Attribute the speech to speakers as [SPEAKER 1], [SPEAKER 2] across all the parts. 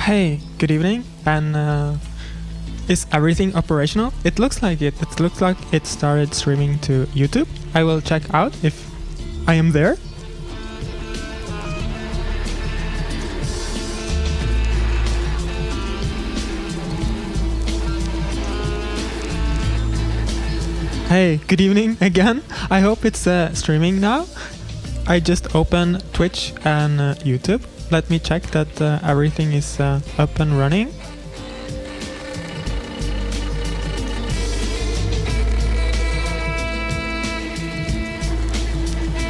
[SPEAKER 1] Hey, good evening, and is everything operational? It looks like it. It looks like it started streaming to YouTube. I will check out if I am there. Hey, good evening again. I hope it's streaming now. I just opened Twitch and YouTube. Let me check that everything is up and running.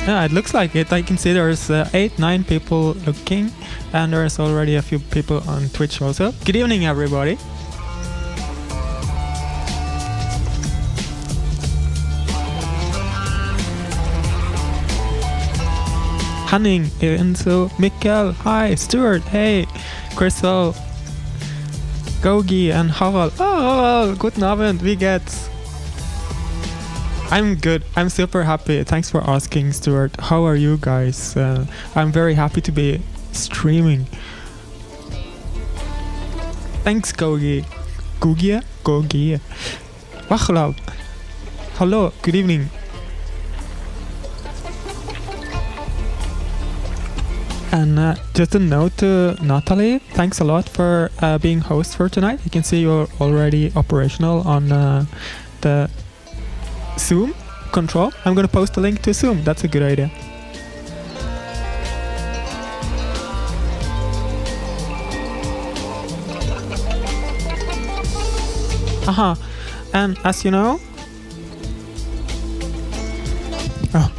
[SPEAKER 1] Yeah, it looks like it. I can see there's 8-9 people looking, and there's already a few people on Twitch also. Good evening, everybody. Hanning, Enzo, Mikkel, hi, Stuart, hey, Crystal, Gogi, and Harald. Oh, guten Abend, wie geht's? I'm good, I'm super happy. Thanks for asking, Stuart. How are you guys? I'm very happy to be streaming. Thanks, Gogi. Gogi. Wachlaub. Hello, good evening. And just a note to Natalie, thanks a lot for being host for tonight. You can see you're already operational on the Zoom control. I'm gonna post a link to Zoom, that's a good idea. And as you know,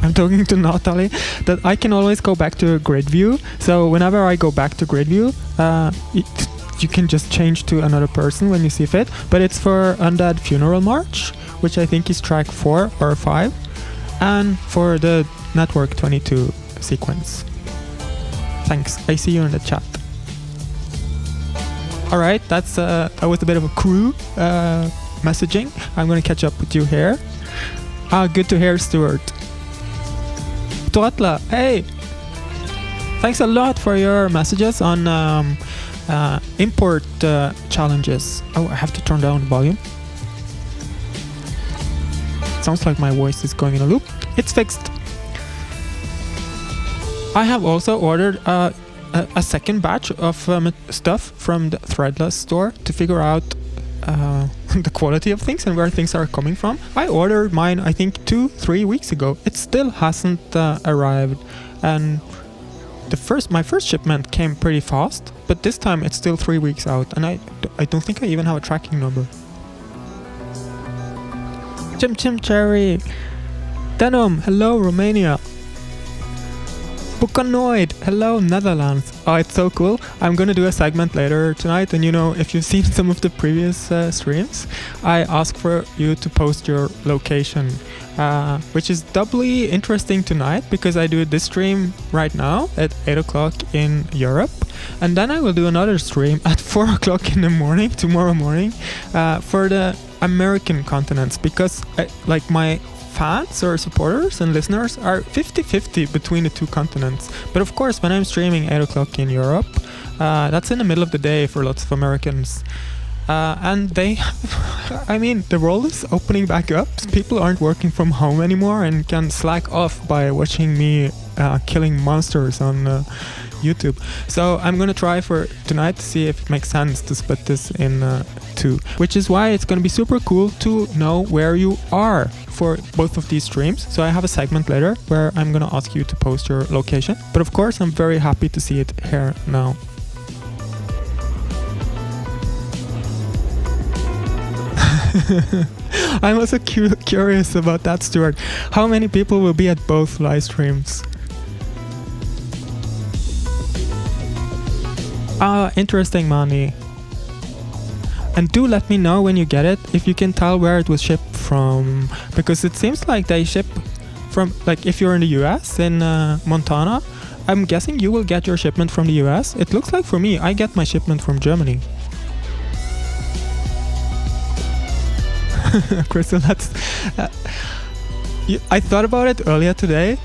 [SPEAKER 1] I'm talking to Natalie, that I can always go back to grid view. So whenever I go back to grid view, you can just change to another person when you see fit. But it's for Undead Funeral March, which I think is track 4 or 5, and for the Network 22 sequence. Thanks, I see you in the chat. Alright, that was a bit of a crew messaging. I'm gonna catch up with you here. Good to hear, Stuart. Tuatla, hey! Thanks a lot for your messages on import challenges. Oh, I have to turn down the volume. Sounds like my voice is going in a loop. It's fixed. I have also ordered a second batch of stuff from the Threadless store to figure out the quality of things and where things are coming from. I ordered mine, I think 2-3 weeks ago. It still hasn't arrived, and my first shipment came pretty fast, but this time it's still 3 weeks out, and I don't think I even have a tracking number. Chim Cherry, Denim, hello Romania. Bukanoid, hello Netherlands. Oh, it's so cool. I'm gonna do a segment later tonight, and you know, if you've seen some of the previous streams, I ask for you to post your location, which is doubly interesting tonight because I do this stream right now at 8 o'clock in Europe, and then I will do another stream at 4 o'clock in the morning, tomorrow morning, for the American continents, because like my fans or supporters and listeners are 50-50 between the two continents. But of course, when I'm streaming 8 o'clock in Europe, that's in the middle of the day for lots of Americans. And they, I mean, the world is opening back up. People aren't working from home anymore and can slack off by watching me killing monsters on YouTube. So I'm gonna try for tonight to see if it makes sense to split this in two, which is why it's gonna be super cool to know where you are for both of these streams. So I have a segment later where I'm gonna ask you to post your location, but of course I'm very happy to see it here now. I'm also curious about that, Stuart. How many people will be at both live streams? Interesting, Mani. And do let me know when you get it, if you can tell where it was shipped from, because it seems like they ship from, like if you're in the US, in Montana, I'm guessing you will get your shipment from the US. It looks like for me, I get my shipment from Germany. Crystal, that's... I thought about it earlier today.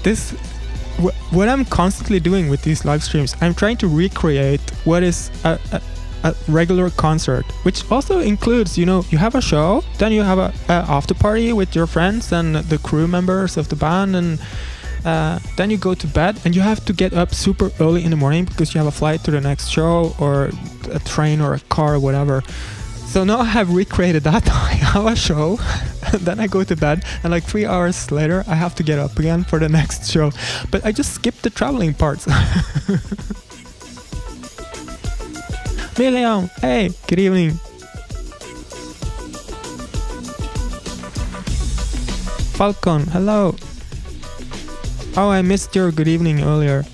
[SPEAKER 1] What I'm constantly doing with these live streams, I'm trying to recreate what is a regular concert, which also includes, you know, you have a show, then you have a after party with your friends and the crew members of the band, and then you go to bed, and you have to get up super early in the morning because you have a flight to the next show or a train or a car or whatever. So now I have recreated that. I have a show, and then I go to bed, and like 3 hours later I have to get up again for the next show. But I just skipped the traveling parts. William, hey, good evening. Falcon, hello. Oh, I missed your good evening earlier.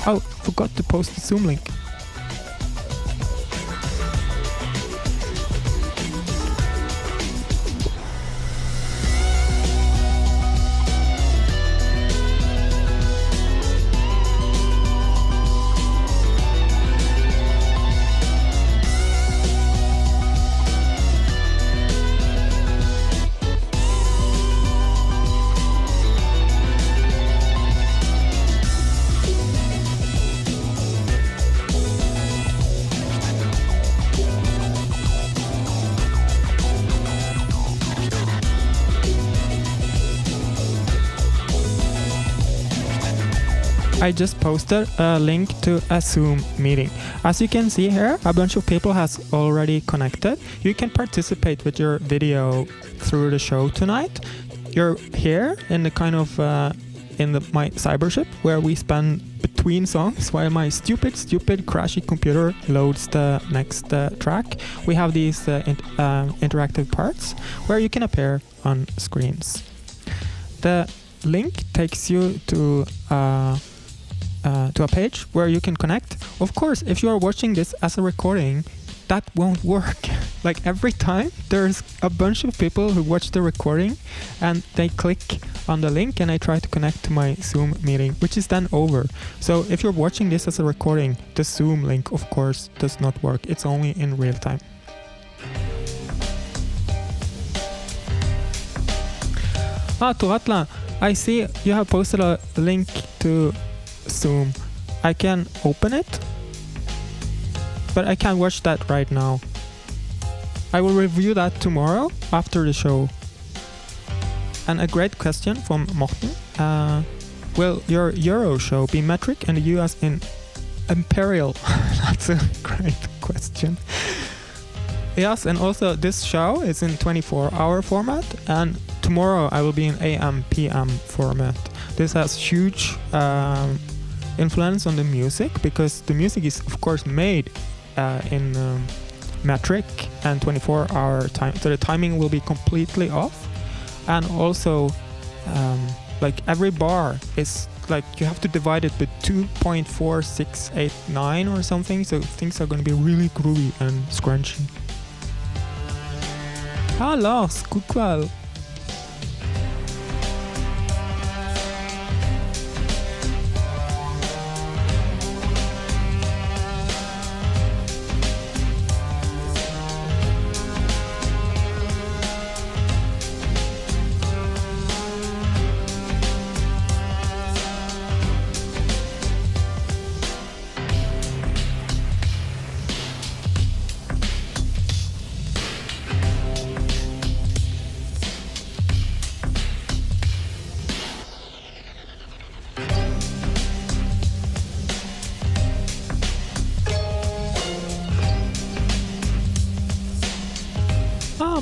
[SPEAKER 1] Oh, forgot to post the Zoom link. I just posted a link to a Zoom meeting. As you can see here, a bunch of people has already connected. You can participate with your video through the show tonight. You're here in the kind of my cybership where we spend between songs while my stupid crashy computer loads the next track. We have these interactive parts where you can appear on screens. The link takes you to a page where you can connect. Of course, if you are watching this as a recording, that won't work. Like every time there's a bunch of people who watch the recording and they click on the link, and I try to connect to my Zoom meeting, which is then over. So if you're watching this as a recording, the Zoom link of course does not work. It's only in real time. Toratla, I see you have posted a link to Zoom. I can open it, but I can't watch that right now. I will review that tomorrow after the show. And a great question from Morten. Will your Euro show be metric and the US in imperial? That's a great question. Yes, and also this show is in 24-hour format, and tomorrow I will be in AM/PM format. This has huge influence on the music, because the music is of course made in metric and 24-hour time, so the timing will be completely off. And also like every bar is like you have to divide it with 2.4689 or something, so things are going to be really groovy and scrunchy. Lars, god kväll.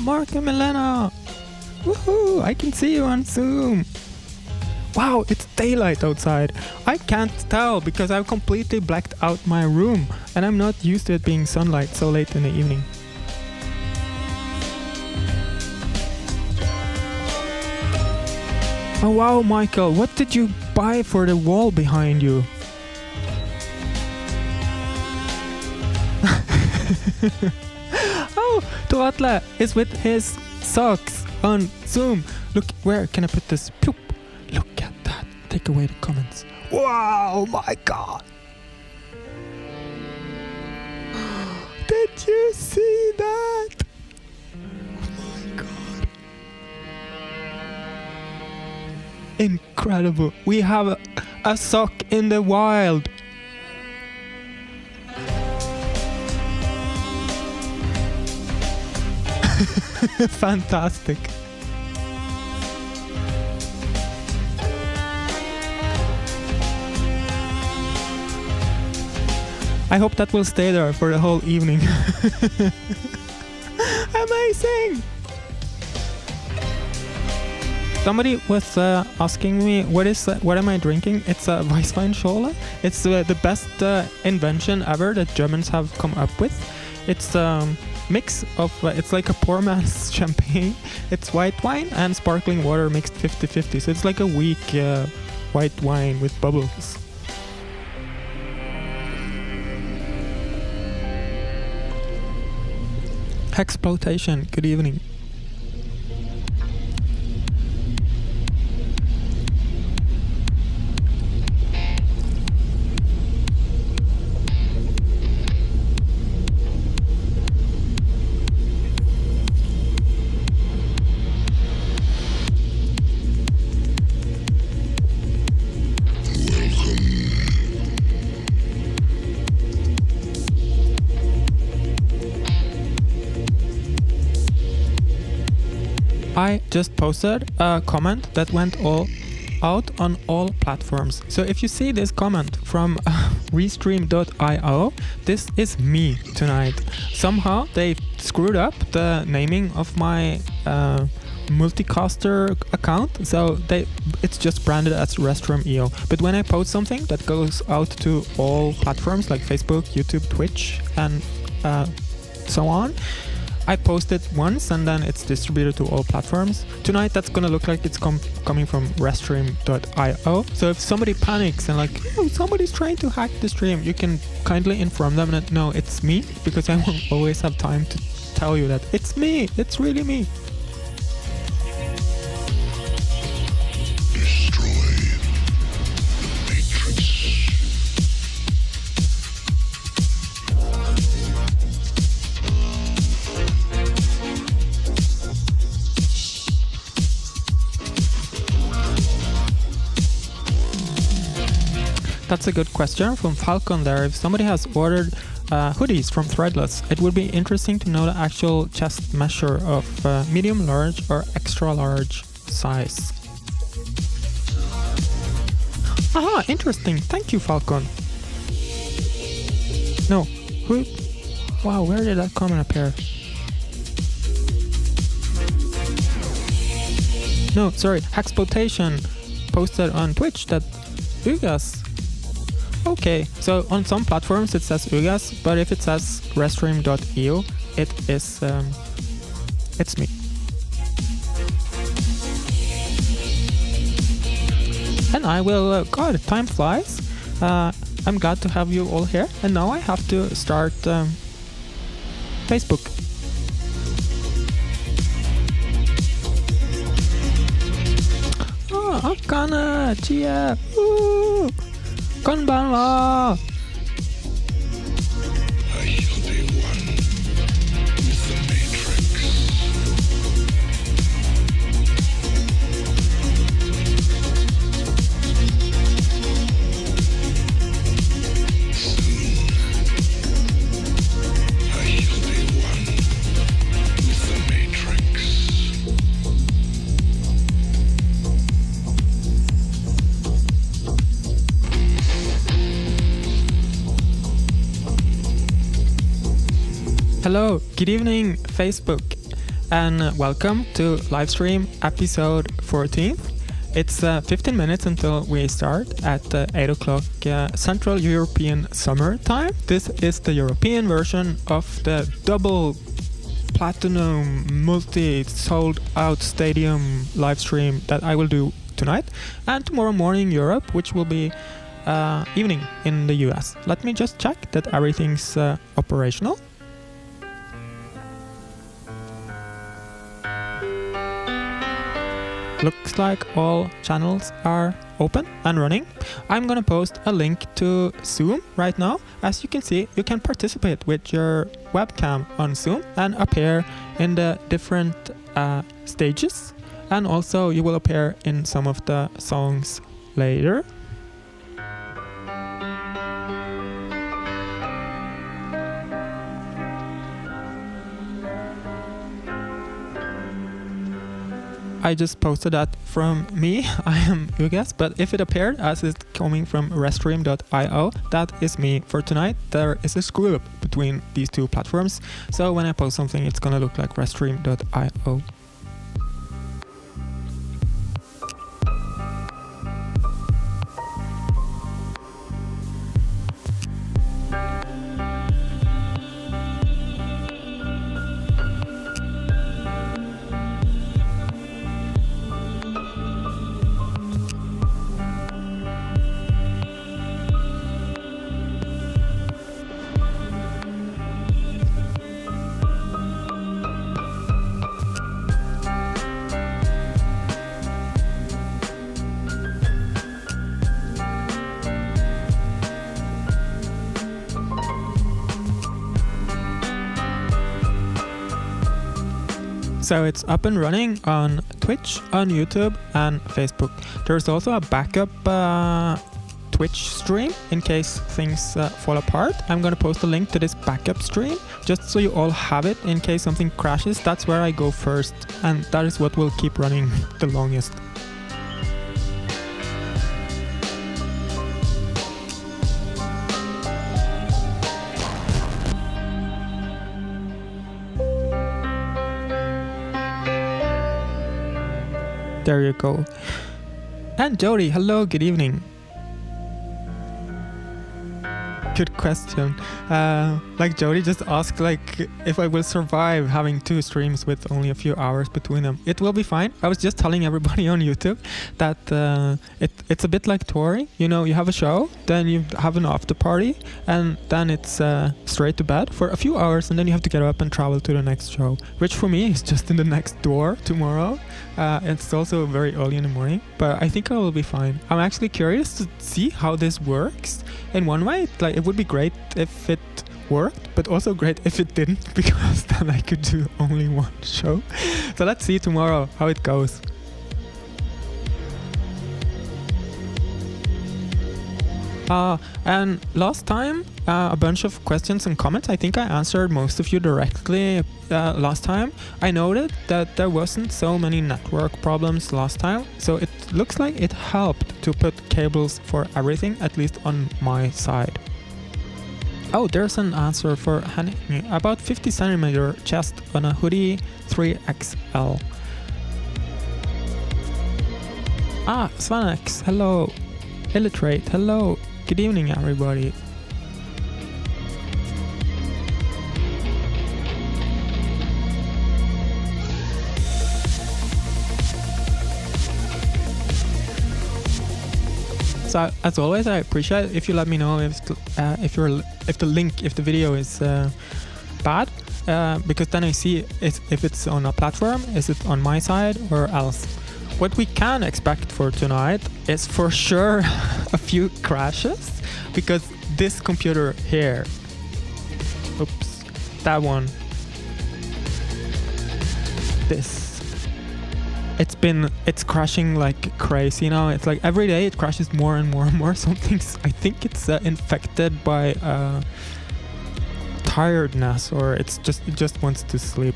[SPEAKER 1] Mark and Milena! Woohoo! I can see you on Zoom! Wow, it's daylight outside. I can't tell because I've completely blacked out my room, and I'm not used to it being sunlight so late in the evening. Oh wow, Michael, what did you buy for the wall behind you? Oh, Toratla is with his socks on Zoom. Look, where can I put this? Ploop. Look at that. Take away the comments. Wow, my God. Did you see that? Oh my God. Incredible. We have a sock in the wild. Fantastic. I hope that will stay there for the whole evening. Amazing! Somebody was asking me what am I drinking? It's a Weißweinschorle. It's the best invention ever that Germans have come up with. It's mix of it's like a poor man's champagne. It's white wine and sparkling water mixed 50-50. So it's like a weak white wine with bubbles. Hexploitation, good evening. I just posted a comment that went out on all platforms. So if you see this comment from restream.io, this is me tonight. Somehow they screwed up the naming of my multicaster account, so it's just branded as Restream.io. But when I post something that goes out to all platforms like Facebook, YouTube, Twitch, and so on, I post it once and then it's distributed to all platforms. Tonight that's gonna look like it's coming from restream.io. So if somebody panics and like, oh, somebody's trying to hack the stream, you can kindly inform them that no, it's me, because I won't always have time to tell you that it's me, it's really me. That's a good question from Falcon there. If somebody has ordered hoodies from Threadless, it would be interesting to know the actual chest measure of medium, large or extra large size. Aha, interesting. Thank you, Falcon. No, who? Wow, where did that comment appear? No, sorry, Hexploitation posted on Twitch that Ugress. Okay, so on some platforms it says Ugress, but if it says restream.io, it is it's me. And I will, God, time flies. I'm glad to have you all here, and now I have to start Facebook. Oh, Akana, Chia, ooh. Konbanwa!
[SPEAKER 2] I shall be one with the Matrix. Soon, I shall be one with the Matrix.
[SPEAKER 1] Hello, good evening Facebook, and welcome to livestream episode 14. It's 15 minutes until we start at 8 o'clock Central European Summer Time. This is the European version of the double platinum multi-sold out stadium livestream that I will do tonight, and tomorrow morning Europe, which will be evening in the US. Let me just check that everything's operational. Looks like all channels are open and running. I'm gonna post a link to Zoom right now. As you can see, you can participate with your webcam on Zoom and appear in the different stages. And also you will appear in some of the songs later. I just posted that from me. I am Ugress, but if it appeared as it's coming from restream.io, that is me for tonight. There is a screw up between these two platforms, so when I post something, it's gonna look like restream.io. So it's up and running on Twitch, on YouTube, and Facebook. There's also a backup Twitch stream in case things fall apart. I'm gonna post a link to this backup stream just so you all have it in case something crashes. That's where I go first, and that is what will keep running the longest. There you go. And Jody, hello, good evening. Good question. Like Jody just asked like if I will survive having two streams with only a few hours between them. It will be fine. I was just telling everybody on YouTube that it's a bit like touring. You know, you have a show, then you have an after party, and then it's straight to bed for a few hours, and then you have to get up and travel to the next show, which for me is just in the next door tomorrow. It's also very early in the morning, but I think I will be fine. I'm actually curious to see how this works. In one way, like it would be great if it worked, but also great if it didn't, because then I could do only one show. So let's see tomorrow how it goes. And last time, a bunch of questions and comments. I think I answered most of you directly last time. I noted that there wasn't so many network problems last time, so it looks like it helped to put cables for everything, at least on my side. Oh, there's an answer for Henning. About 50 centimeter chest on a hoodie 3XL. Ah, Svanex, hello. Illustrate, hello. Good evening, everybody. So as always, I appreciate if you let me know if the video is bad, because then I see if it's on a platform, is it on my side or else. What we can expect for tonight is for sure a few crashes, because this computer here, oops, that one, this, it's crashing like crazy now. It's like every day it crashes more and more and more. Something's, I think it's infected by tiredness, or it just wants to sleep.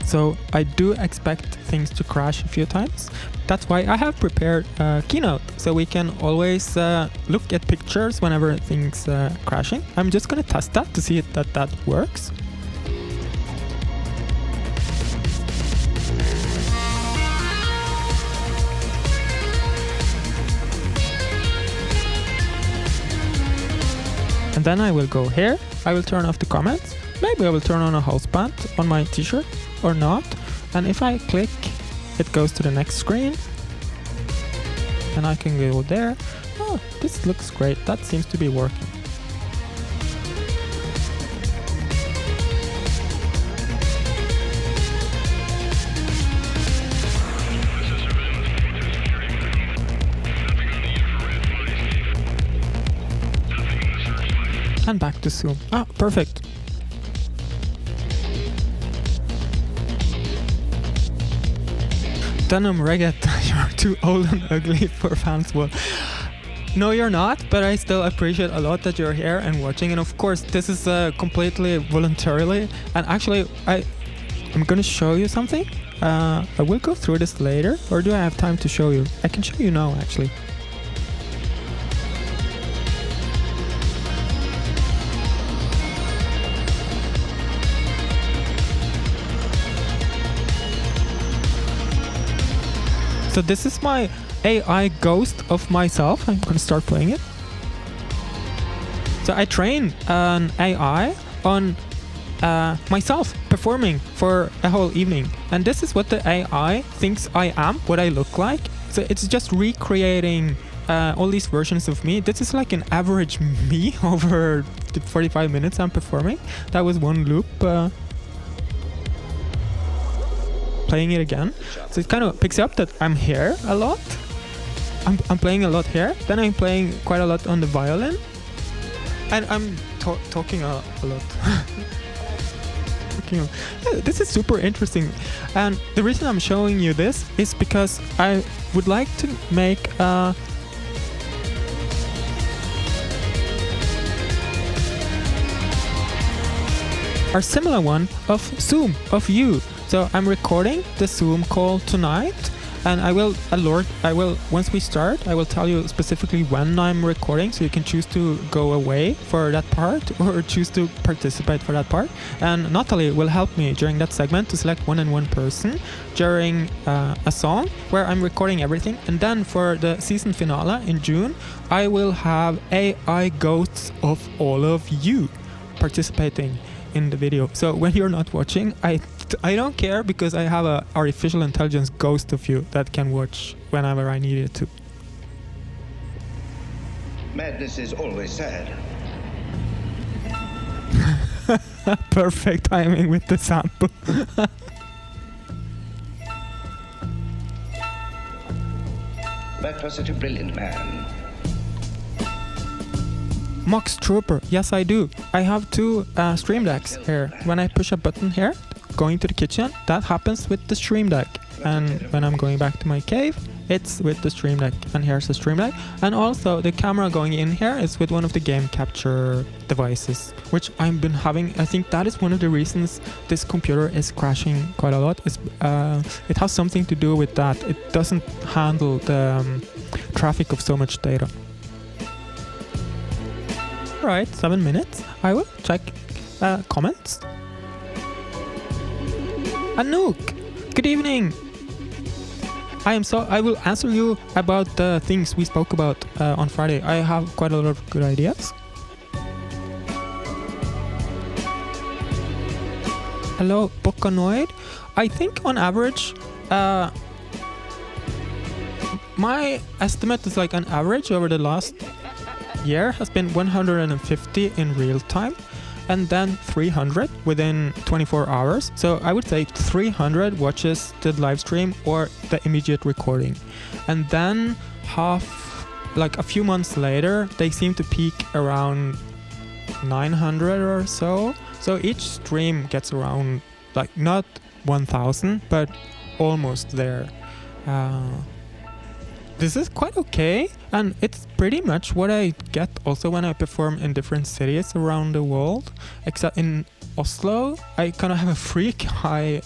[SPEAKER 1] So I do expect things to crash a few times. That's why I have prepared a keynote, so we can always look at pictures whenever things crashing. I'm just gonna test that to see that works. And then I will go here, I will turn off the comments, maybe I will turn on a house band on my t-shirt or not, and if I click, it goes to the next screen, and I can go there. Oh, this looks great, that seems to be working. And back to Zoom. Ah, perfect. Denim Reggae, you're too old and ugly for fans. Well, no, you're not, but I still appreciate a lot that you're here and watching. And of course, this is completely voluntarily. And actually, I'm gonna show you something. I will go through this later, or do I have time to show you? I can show you now, actually. So this is my AI ghost of myself. I'm gonna start playing it. So I train an AI on myself performing for a whole evening, and this is what the AI thinks I am, what I look like. So it's just recreating all these versions of me. This is like an average me over the 45 minutes I'm performing. That was one loop. Playing it again, so it kind of picks up that I'm here a lot. I'm playing a lot here. Then I'm playing quite a lot on the violin, and I'm talking a lot. This is super interesting, and the reason I'm showing you this is because I would like to make a similar one of Zoom, of you. So I'm recording the Zoom call tonight, and I will once we start, I will tell you specifically when I'm recording, so you can choose to go away for that part or choose to participate for that part. And Natalie will help me during that segment to select one person during a song where I'm recording everything. And then for the season finale in June, I will have AI ghosts of all of you participating in the video. So when you're not watching, I don't care, because I have a artificial intelligence ghost of you that can watch whenever I need it to.
[SPEAKER 3] Madness is always sad.
[SPEAKER 1] Perfect timing with the sample.
[SPEAKER 3] That was such a brilliant man.
[SPEAKER 1] Mox Trooper, yes I do. I have two Stream Decks here. When I push a button here, going to the kitchen, that happens with the Stream Deck. And when I'm going back to my cave, it's with the Stream Deck. And here's the Stream Deck. And also the camera going in here is with one of the game capture devices, which I've been having. I think that is one of the reasons this computer is crashing quite a lot. It has something to do with that. It doesn't handle the traffic of so much data. Alright, 7 minutes. I will check comments. Anouk, good evening. I will answer you about the things we spoke about on Friday. I have quite a lot of good ideas. Hello, Bocanoid. I think on average, my estimate is like an average over the last year has been 150 in real time, and then 300 within 24 hours. So I would say 300 watches the live stream or the immediate recording. And then like a few months later, they seem to peak around 900 or so. So each stream gets around, like, not 1000, but almost there. This is quite okay, and it's pretty much what I get also when I perform in different cities around the world. Except in Oslo, I kind of have a freak high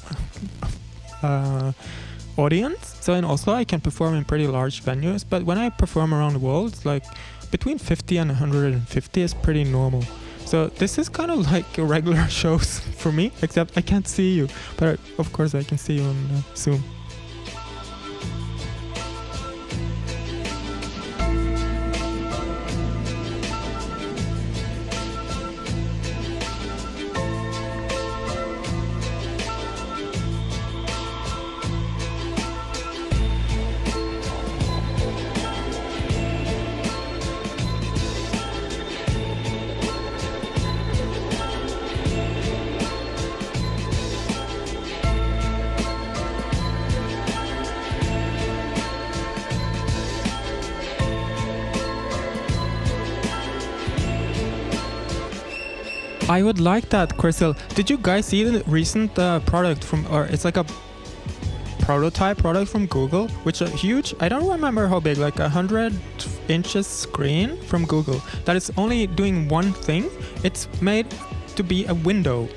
[SPEAKER 1] audience. So in Oslo, I can perform in pretty large venues, but when I perform around the world, it's like between 50 and 150 is pretty normal. So this is kind of like regular shows for me, except I can't see you, but of course I can see you on Zoom. I would like that, Crystal. Did you guys see the recent product from, or it's like a prototype product from Google, which is huge. I don't remember how big, like 100 inches screen from Google that is only doing one thing. It's made to be a window.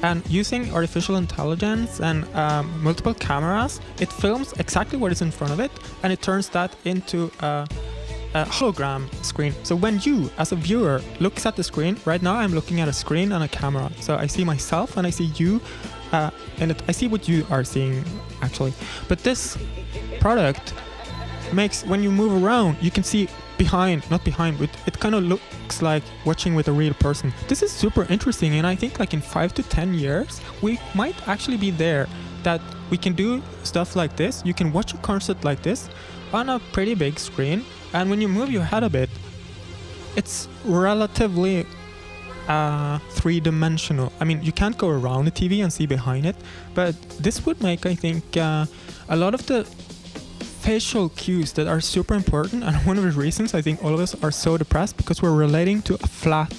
[SPEAKER 1] And using artificial intelligence and multiple cameras, it films exactly what is in front of it, and it turns that into a hologram screen. So when you, as a viewer, looks at the screen, right now I'm looking at a screen and a camera. So I see myself and I see you, and I see what you are seeing, actually. But this product makes, when you move around, you can see not behind, but it kind of looks like watching with a real person. This is super interesting, and I think like in 5 to 10 years, we might actually be there, that we can do stuff like this. You can watch a concert like this on a pretty big screen, and when you move your head a bit, it's relatively three-dimensional. I mean, you can't go around the TV and see behind it, but this would make, I think, a lot of the facial cues that are super important, and one of the reasons I think all of us are so depressed, because we're relating to a flat,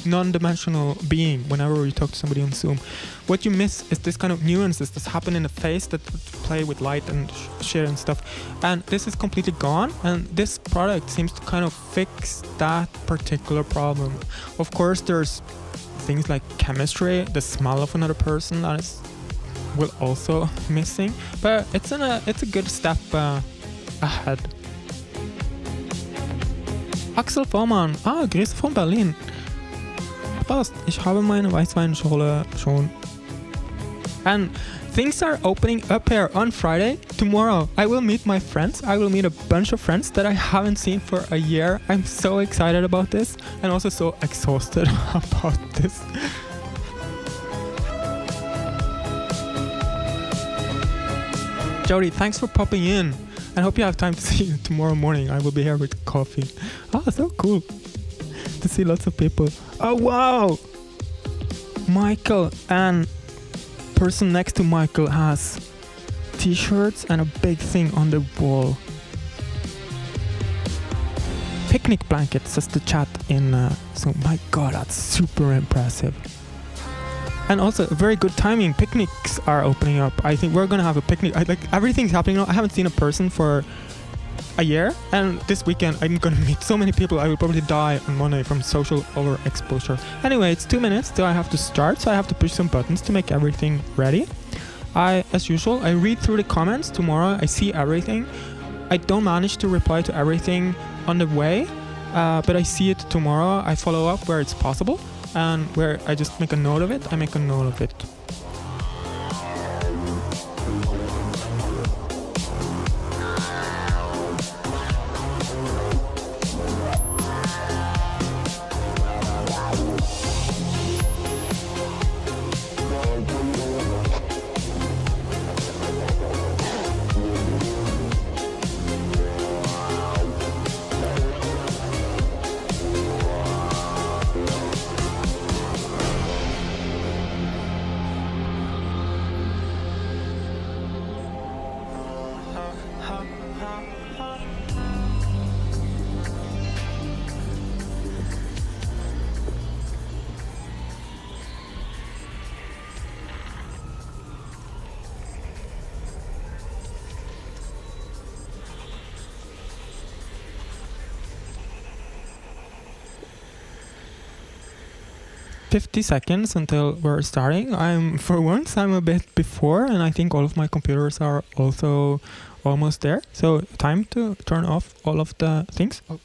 [SPEAKER 1] non-dimensional being whenever we talk to somebody on Zoom. What you miss is this kind of nuances that happen in the face that play with light and shit and stuff, and this is completely gone, and this product seems to kind of fix that particular problem. Of course, there's things like chemistry, the smell of another person that is also missing, but it's a good step ahead. Axel Vormann, Grüße von Berlin. Passt, ich habe meine Weißweinschorle schon. And things are opening up here on Friday. Tomorrow I will meet my friends. I will meet a bunch of friends that I haven't seen for a year. I'm so excited about this, and also so exhausted about this. Jody, thanks for popping in, and hope you have time to see you tomorrow morning. I will be here with coffee. So cool to see lots of people. Oh wow, Michael, and person next to Michael has t-shirts and a big thing on the wall. Picnic blanket, says the chat in so my god, that's super impressive. And also very good timing, picnics are opening up. I think we're gonna have a picnic. Everything's happening now. I haven't seen a person for a year, and this weekend I'm gonna meet so many people I will probably die on Monday from social overexposure. Anyway, it's 2 minutes till I have to start, so I have to push some buttons to make everything ready. As usual, I read through the comments tomorrow. I see everything. I don't manage to reply to everything on the way, but I see it tomorrow. I follow up where it's possible, and where I just make a note of it, I make a note of it. $50 until we're starting. For once I'm a bit before, and I think all of my computers are also almost there. So time to turn off all of the things. Oh.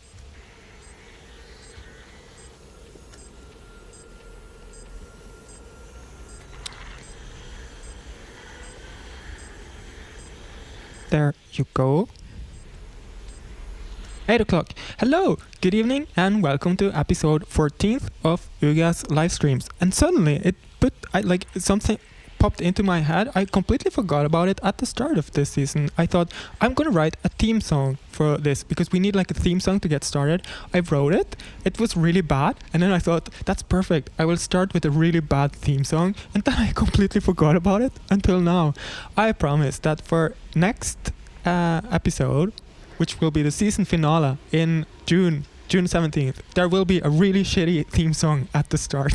[SPEAKER 1] There you go. 8 o'clock. Hello, good evening, and welcome to episode 14th of Ugress Livestreams. And suddenly something popped into my head. I completely forgot about it at the start of this season. I thought I'm gonna write a theme song for this because we need like a theme song to get started. I wrote it. It was really bad, and then I thought that's perfect. I will start with a really bad theme song, and then I completely forgot about it until now. I promise that for next episode, which will be the season finale in June 17th, there will be a really shitty theme song at the start.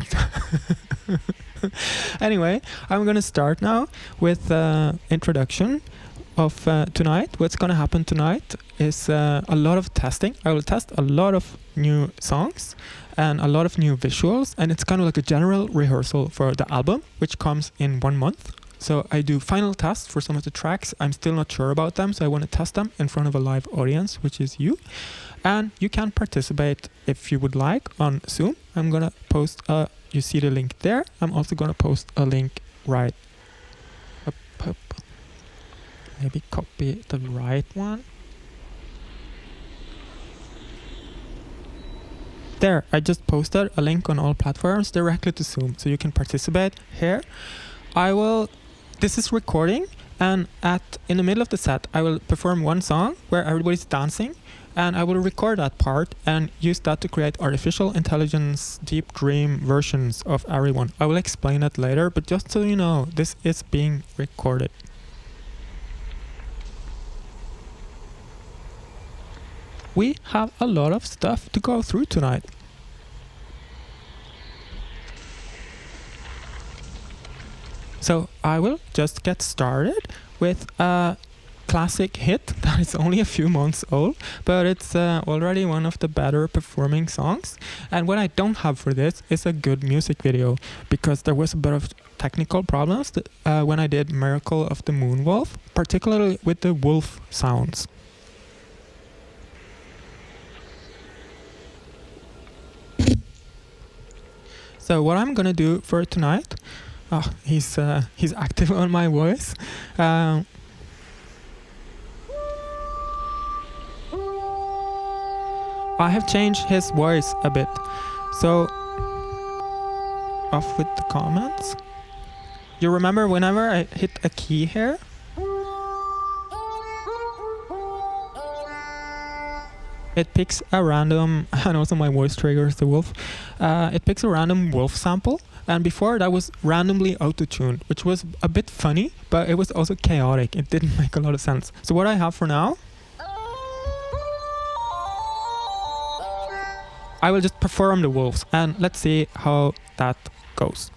[SPEAKER 1] Anyway, I'm gonna start now with introduction. of tonight, what's gonna happen tonight is a lot of testing. I will test a lot of new songs and a lot of new visuals, and it's kind of like a general rehearsal for the album, which comes in 1 month. So I do final tests for some of the tracks. I'm still not sure about them, so I want to test them in front of a live audience, which is you. And you can participate if you would like on Zoom. I'm gonna post you see the link there. I'm also gonna post a link right up. Maybe copy the right one. There, I just posted a link on all platforms directly to Zoom, so you can participate here. This is recording, and in the middle of the set, I will perform one song where everybody's dancing, and I will record that part and use that to create artificial intelligence deep dream versions of everyone. I will explain it later, but just so you know, this is being recorded. We have a lot of stuff to go through tonight. So I will just get started with a classic hit that is only a few months old, but it's already one of the better performing songs. And what I don't have for this is a good music video, because there was a bit of technical problems when I did Miracle of the Moonwolf, particularly with the wolf sounds. So what I'm gonna do for tonight, he's active on my voice. I have changed his voice a bit. So off with the comments. You remember whenever I hit a key here? It picks a random, and also my voice triggers the wolf. It picks a random wolf sample, and before that was randomly auto-tuned, which was a bit funny, but it was also chaotic. It didn't make a lot of sense. So what I have for now, I will just perform the wolves, and let's see how that goes.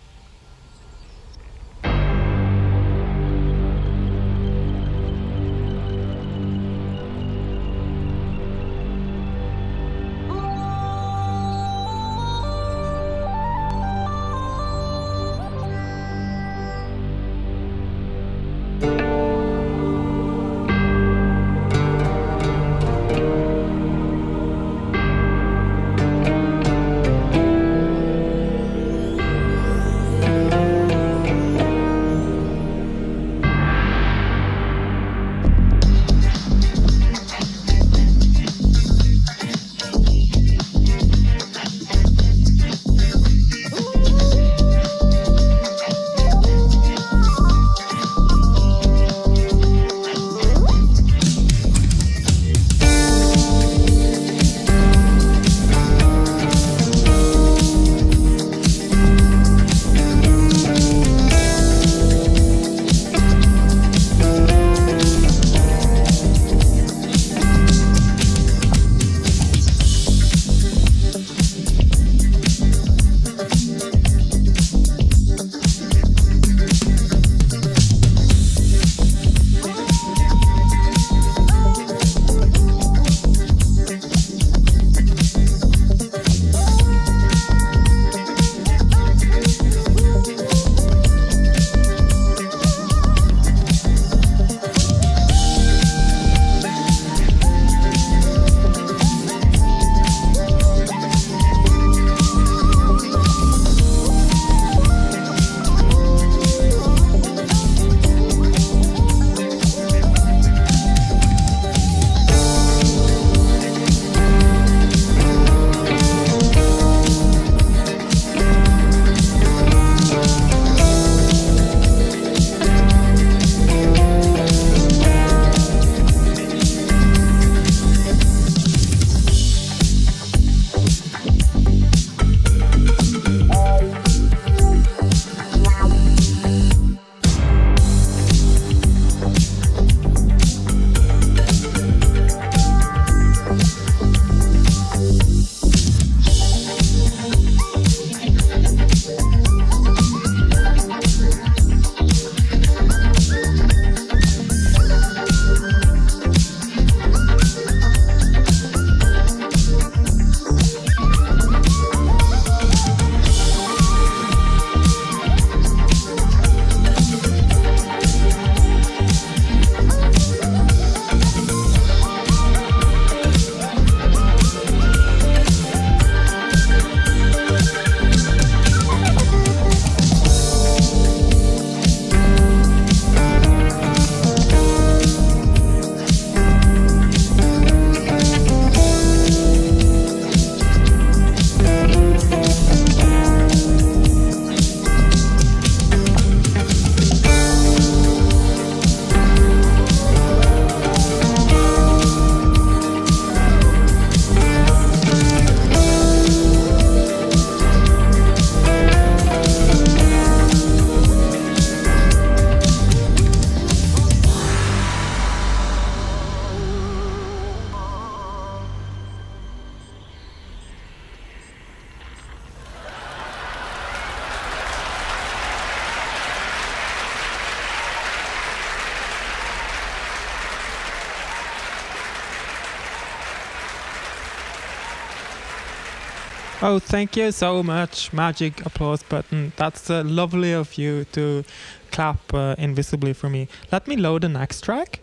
[SPEAKER 1] Oh, thank you so much, magic applause button. That's lovely of you to clap invisibly for me. Let me load the next track.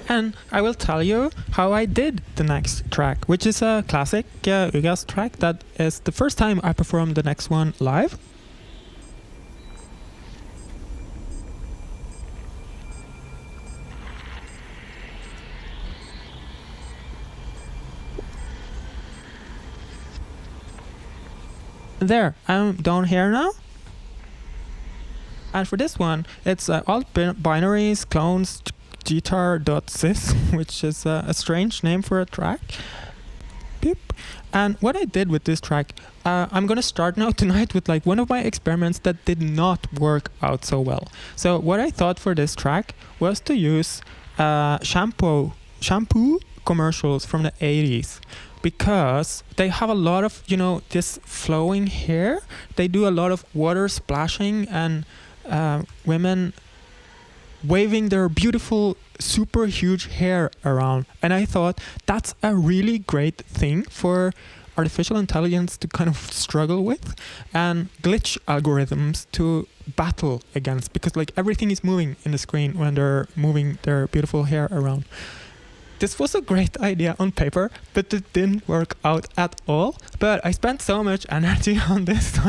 [SPEAKER 1] And I will tell you how I did the next track, which is a classic Ugress track. That is the first time I performed the next one live. There, I'm down here now. And for this one, it's all binaries, clones, guitar.sys, which is a strange name for a track. Beep. And what I did with this track, I'm gonna start now tonight with like one of my experiments that did not work out so well. So what I thought for this track was to use shampoo commercials from the 80s. Because they have a lot of, you know, this flowing hair. They do a lot of water splashing and women waving their beautiful, super huge hair around. And I thought that's a really great thing for artificial intelligence to kind of struggle with and glitch algorithms to battle against, because like everything is moving in the screen when they're moving their beautiful hair around. This was a great idea on paper, but it didn't work out at all. But I spent so much energy on this, so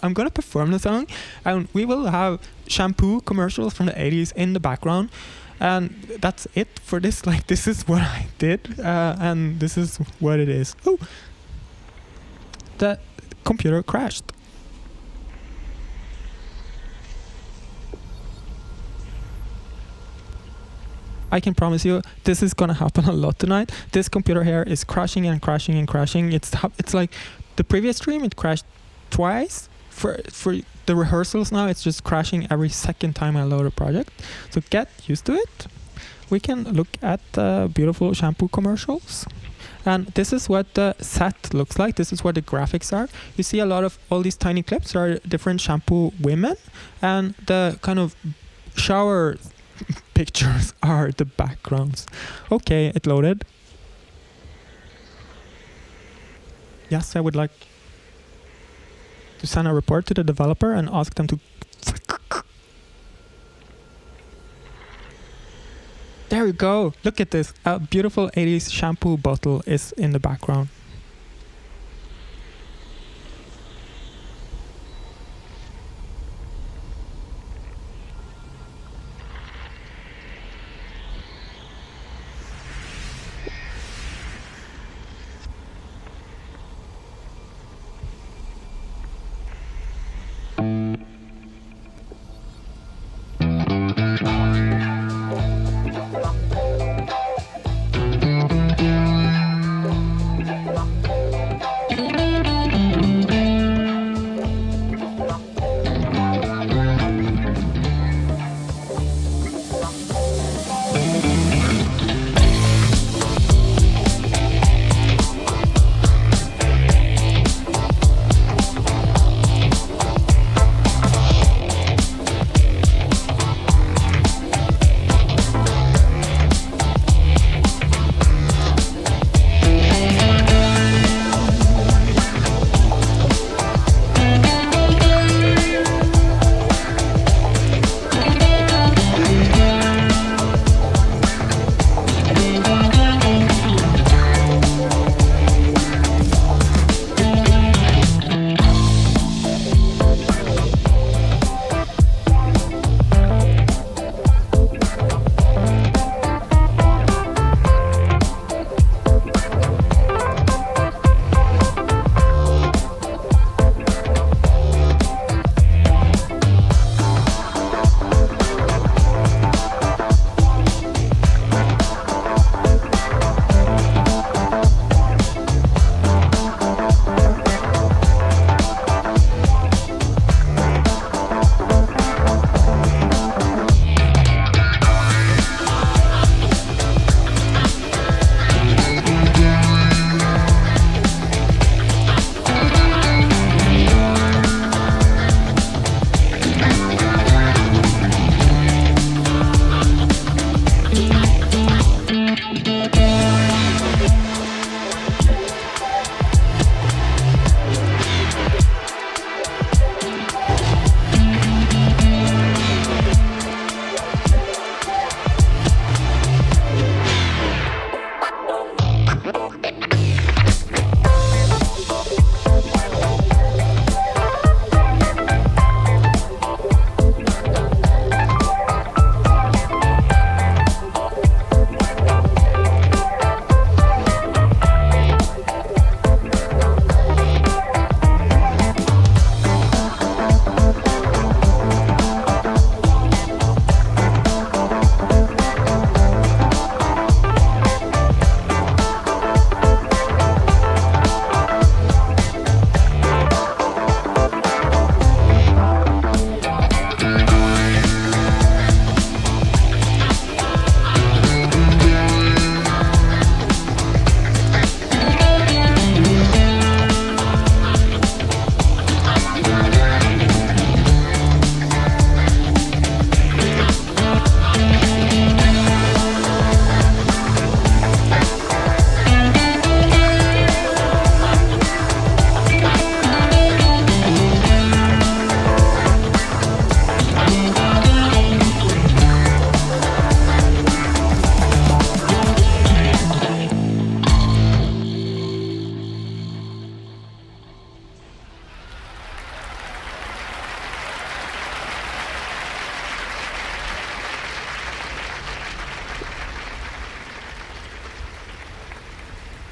[SPEAKER 1] I'm gonna perform the song, and we will have shampoo commercials from the 80s in the background, and that's it for this. Like, this is what I did, and this is what it is. Oh, the computer crashed. I can promise you this is gonna happen a lot tonight. This computer here is crashing and crashing and crashing. It's like the previous stream, it crashed twice. For the rehearsals now, it's just crashing every second time I load a project. So get used to it. We can look at the beautiful shampoo commercials. And this is what the set looks like. This is what the graphics are. You see a lot of all these tiny clips are different shampoo women, and the kind of shower pictures are the backgrounds. Okay, it loaded. Yes, I would like to send a report to the developer and ask them to... There we go. Look at this. A beautiful 80s shampoo bottle is in the background.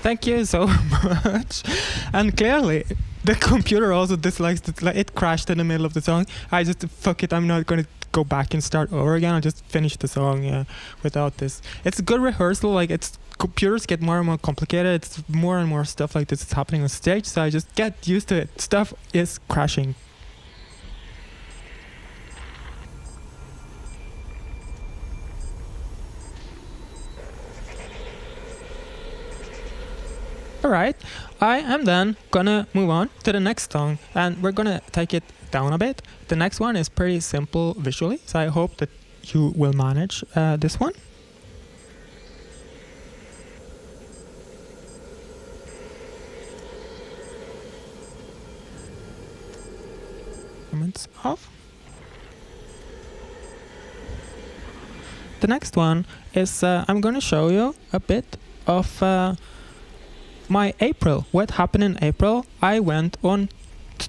[SPEAKER 1] Thank you so much. And clearly, the computer also dislikes it. Like, it crashed in the middle of the song. I just, fuck it, I'm not gonna go back and start over again. I'll just finish the song without this. It's a good rehearsal. Like, computers get more and more complicated. It's more and more stuff like this is happening on stage. So I just get used to it. Stuff is crashing. Alright, I am then gonna move on to the next song, and we're gonna take it down a bit. The next one is pretty simple visually, so I hope that you will manage this one. Comments off. The next one is I'm gonna show you a bit of my April. What happened in April? I went on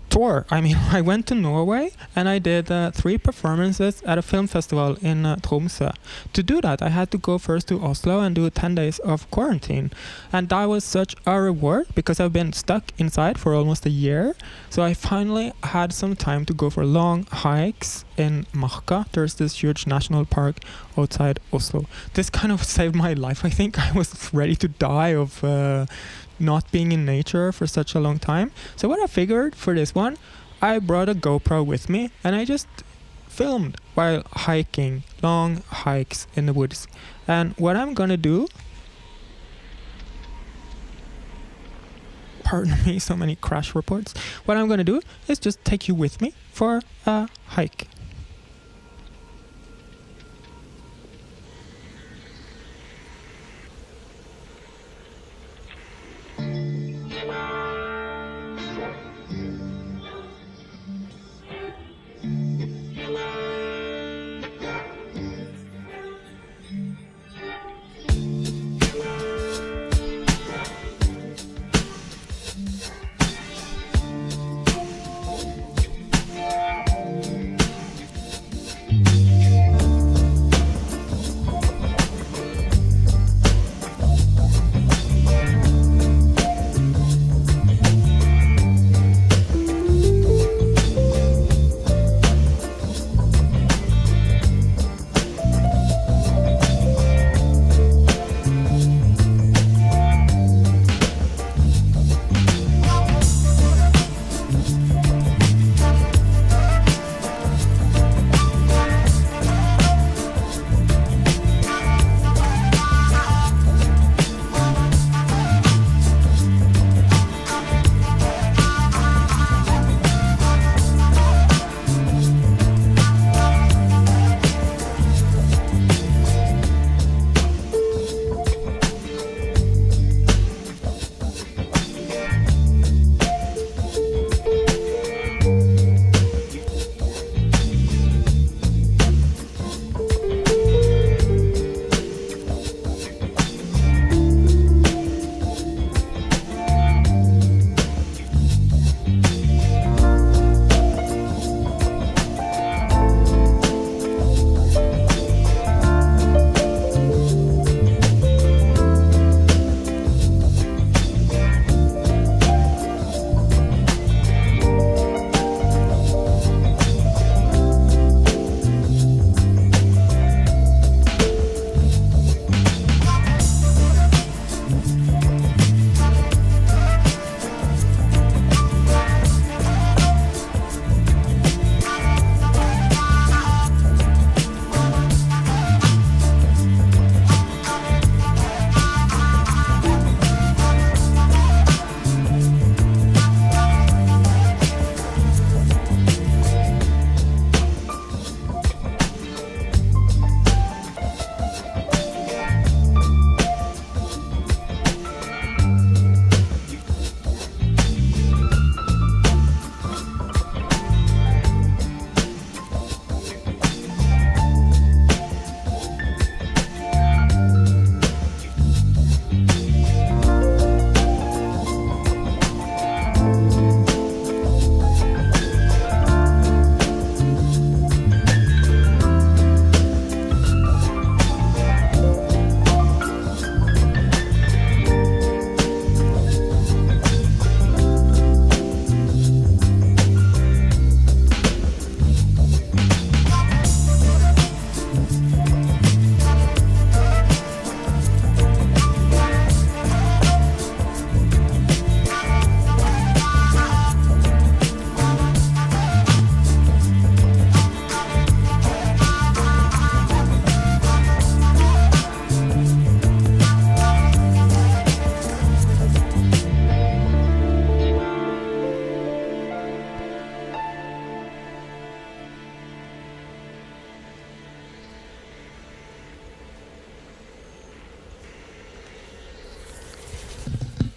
[SPEAKER 1] tour. I went to Norway and I did 3 performances at a film festival in Tromsø. To do that, I had to go first to Oslo and do 10 days of quarantine. And that was such a reward because I've been stuck inside for almost a year. So I finally had some time to go for long hikes in Marka. There's this huge national park outside Oslo. This kind of saved my life. I think I was ready to die of not being in nature for such a long time. So what I figured for this one, I brought a GoPro with me and I just filmed while hiking, long hikes in the woods. And what I'm gonna do, pardon me, so many crash reports. What I'm gonna do is just take you with me for a hike.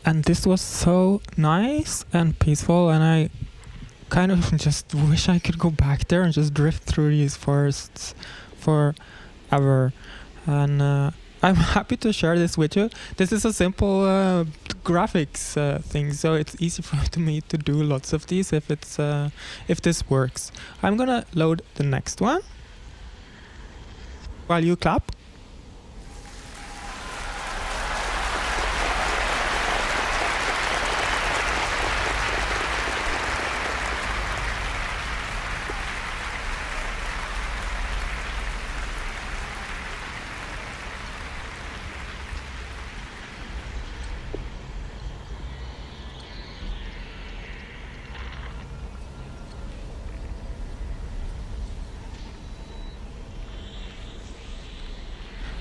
[SPEAKER 1] And this was so nice and peaceful, and I kind of just wish I could go back there and just drift through these forests forever. And I'm happy to share this with you. This is a simple graphics thing, so it's easy for me to do lots of these if this works. I'm gonna load the next one while you clap.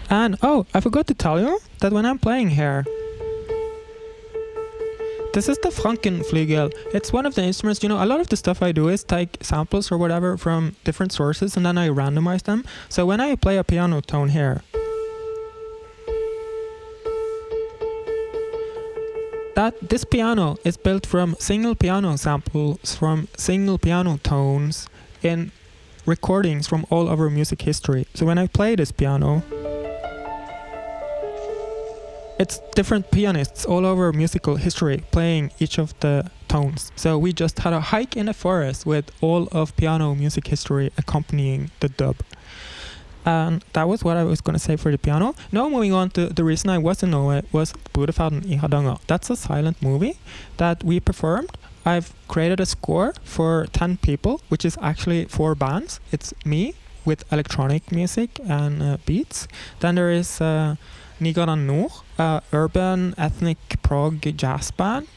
[SPEAKER 1] And oh, I forgot to tell you that when I'm playing here, this is the Frankenflügel. It's one of the instruments, you know, a lot of the stuff I do is take samples or whatever from different sources and then I randomize them. So when I play a piano tone here, this piano is built from single piano samples from single piano tones in recordings from all over music history. So when I play this piano, it's different pianists all over musical history playing each of the tones. So we just had a hike in the forest with all of piano music history accompanying the dub. And that was what I was going to say for the piano. Now moving on to the reason I was in Norway was Brudeferden i Hardanger. That's a silent movie that we performed. I've created a score for 10 people, which is actually 4 bands. It's me with electronic music and beats. Then there is Nigaran Nord, urban ethnic prog jazz band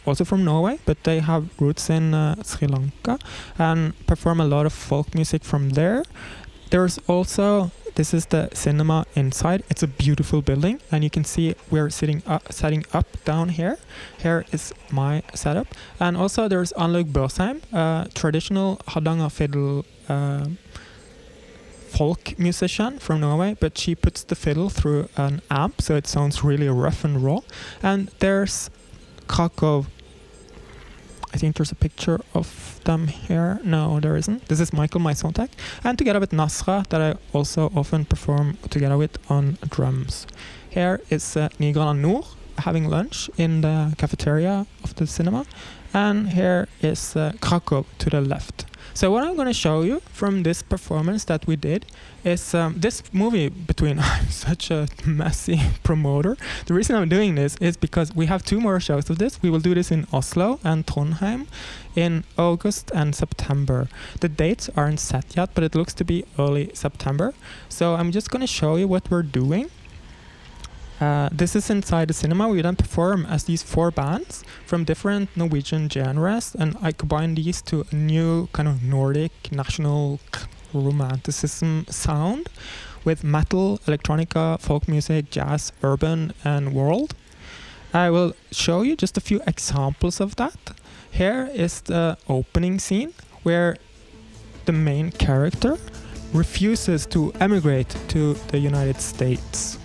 [SPEAKER 1] also from Norway, but they have roots in Sri Lanka and perform a lot of folk music from there. There's also, this is the cinema inside. It's a beautiful building, and you can see we're setting up down here. Here is my setup, and also there's Anlaug Børsheim, traditional Hardanger fiddle folk musician from Norway, but she puts the fiddle through an amp, so it sounds really rough and raw. And there's Krakow. I think there's a picture of them here. No, there isn't. This is Michael, my sound tech. And together with Nasra, that I also often perform together with on drums. Here is Nigaran Nord having lunch in the cafeteria of the cinema. And here is Krakow to the left. So what I'm going to show you from this performance that we did is this movie between... I'm such a messy promoter. The reason I'm doing this is because we have 2 more shows of this. We will do this in Oslo and Trondheim in August and September. The dates aren't set yet, but it looks to be early September. So I'm just going to show you what we're doing. This is inside the cinema. We then perform as these 4 bands from different Norwegian genres, and I combine these to a new kind of Nordic national romanticism sound with metal, electronica, folk music, jazz, urban, and world. I will show you just a few examples of that. Here is the opening scene where the main character refuses to emigrate to the United States.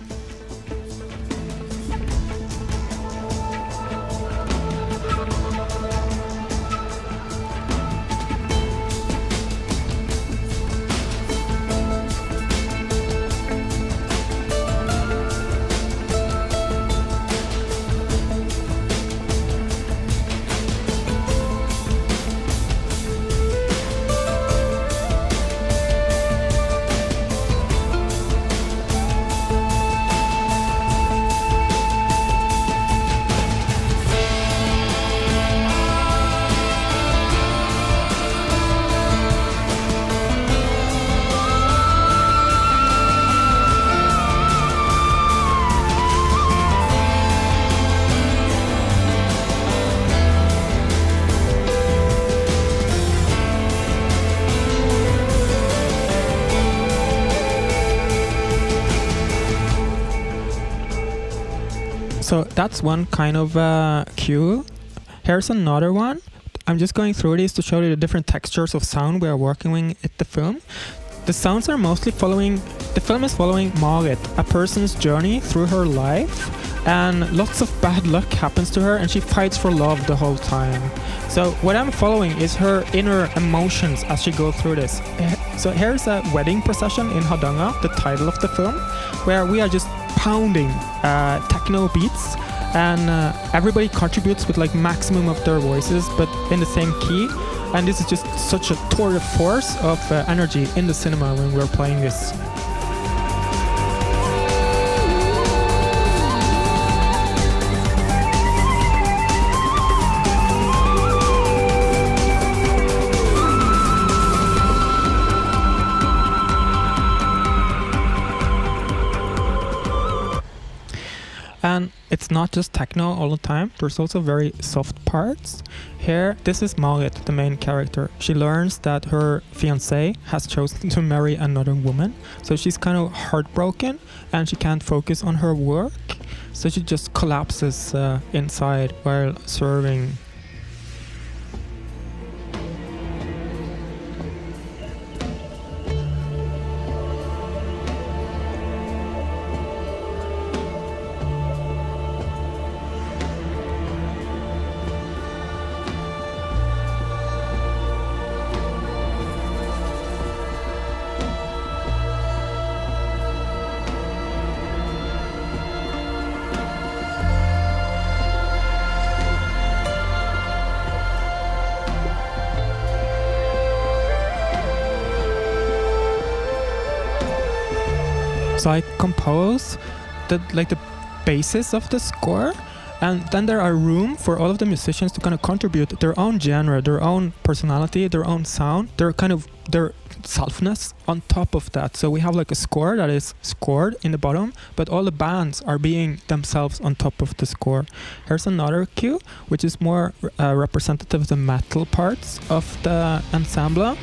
[SPEAKER 1] So that's one kind of cue. Here's another one. I'm just going through these to show you the different textures of sound we are working with at the film. The sounds are mostly the film is following Marit, a person's journey through her life and lots of bad luck happens to her, and she fights for love the whole time. So what I'm following is her inner emotions as she goes through this. So here's a wedding procession in Hardanger, the title of the film, where we are just pounding techno beats, and everybody contributes with like maximum of their voices, but in the same key. And this is just such a tour de force of energy in the cinema when we're playing this. And it's not just techno all the time, there's also very soft parts. Here, this is Marit, the main character. She learns that her fiancé has chosen to marry another woman, so she's kind of heartbroken and she can't focus on her work, so she just collapses inside while serving. So I compose the basis of the score, and then there are room for all of the musicians to kind of contribute their own genre, their own personality, their own sound, their selfness on top of that. So we have like a score that is scored in the bottom, but all the bands are being themselves on top of the score. Here's another cue, which is more representative of the metal parts of the ensemble.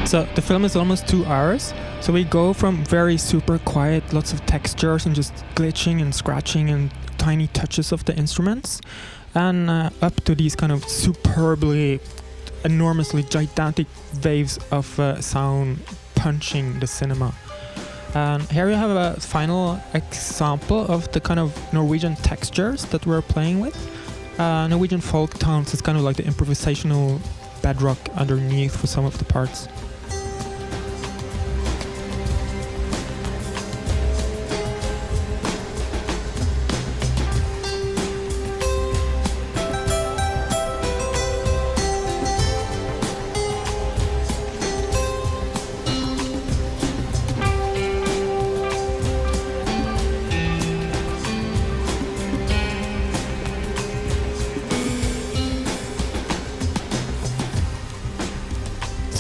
[SPEAKER 1] So the film is almost 2 hours. So we go from very super quiet, lots of textures and just glitching and scratching and tiny touches of the instruments, and up to these kind of superbly, enormously gigantic waves of sound punching the cinema. And here you have a final example of the kind of Norwegian textures that we're playing with. Norwegian folk tones is kind of like the improvisational bedrock underneath for some of the parts.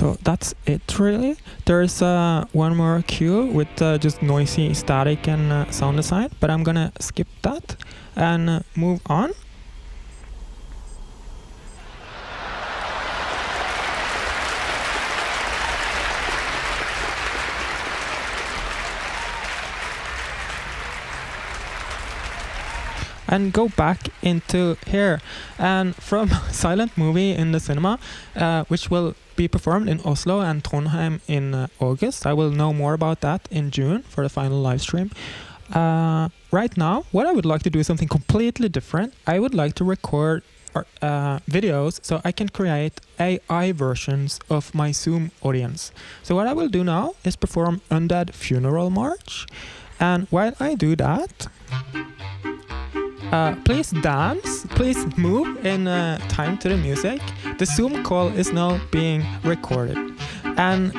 [SPEAKER 1] So that's it really. There's one more cue with just noisy static and sound design, but I'm gonna skip that and move on. And go back into here, and from silent movie in the cinema, which will be performed in Oslo and Trondheim in August. I will know more about that in June for the final live stream. Right now, what I would like to do is something completely different. I would like to record videos so I can create AI versions of my Zoom audience. So what I will do now is perform Undead Funeral March. And while I do that, please dance, please move in time to the music. The Zoom call is now being recorded. And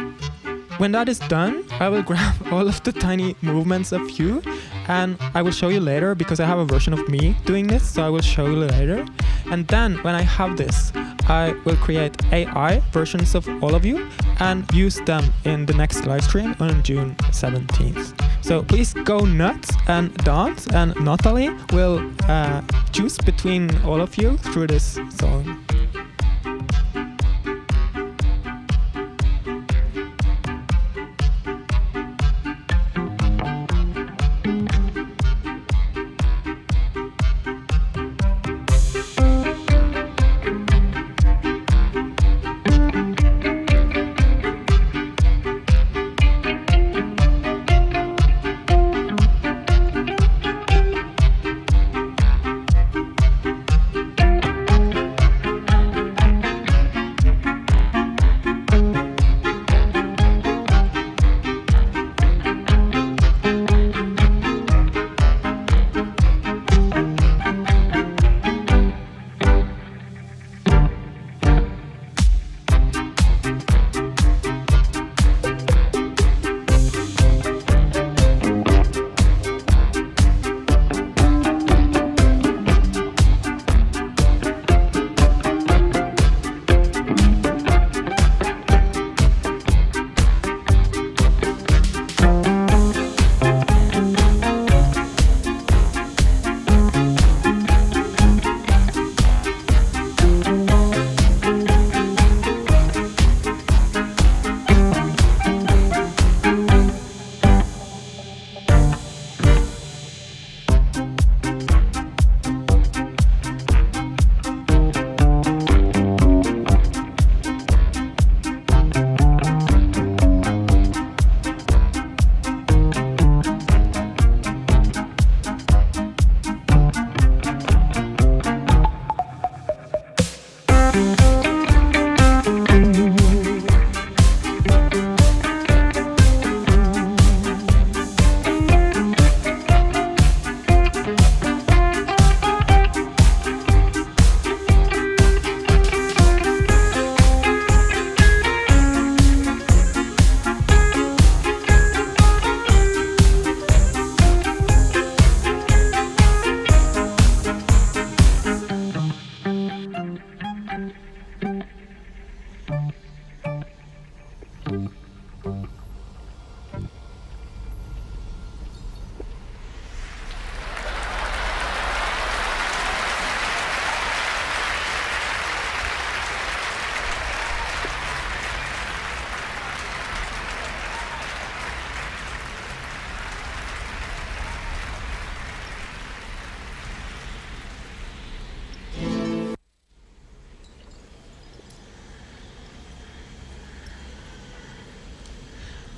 [SPEAKER 1] when that is done, I will grab all of the tiny movements of you and I will show you later because I have a version of me doing this, so I will show you later. And then when I have this, I will create AI versions of all of you and use them in the next live stream on June 17th. So please go nuts and dance, and Natalie will choose between all of you through this song.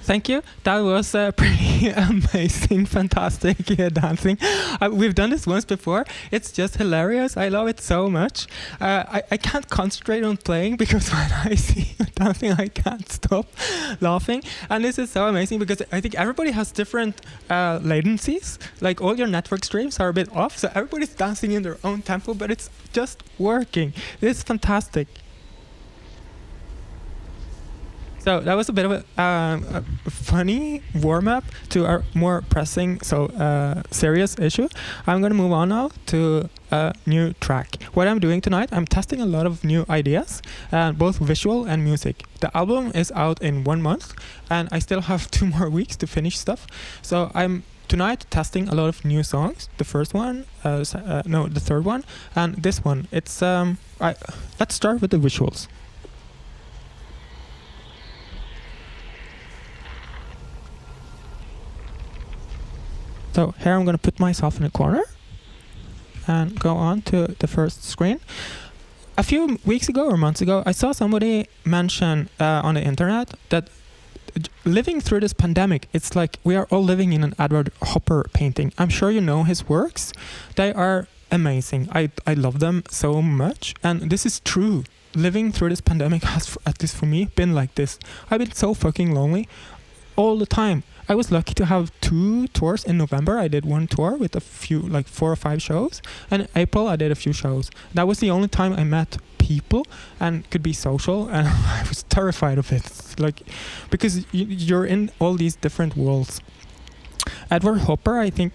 [SPEAKER 1] Thank you. That was pretty amazing, fantastic dancing. We've done this once before. It's just hilarious. I love it so much. I can't concentrate on playing because when I see you dancing, I can't stop laughing. And this is so amazing because I think everybody has different latencies. Like all your network streams are a bit off, so everybody's dancing in their own tempo, but it's just working. It's fantastic. So that was a bit of a funny warm-up to our more pressing, serious issue. I'm going to move on now to a new track. What I'm doing tonight, I'm testing a lot of new ideas, both visual and music. The album is out in 1 month, and I still have 2 more weeks to finish stuff. So I'm tonight testing a lot of new songs. The first one, the third one, and this one. It's let's start with the visuals. So here I'm going to put myself in a corner and go on to the first screen. A few weeks ago or months ago, I saw somebody mention on the internet that living through this pandemic, it's like we are all living in an Edward Hopper painting. I'm sure you know his works. They are amazing. I love them so much. And this is true. Living through this pandemic has, at least for me, been like this. I've been so fucking lonely all the time. I was lucky to have 2 tours in November. I did 1 tour with a few, like 4 or 5 shows. And in April, I did a few shows. That was the only time I met people and could be social. And I was terrified of it. Like, because you're in all these different worlds. Edward Hopper, I think,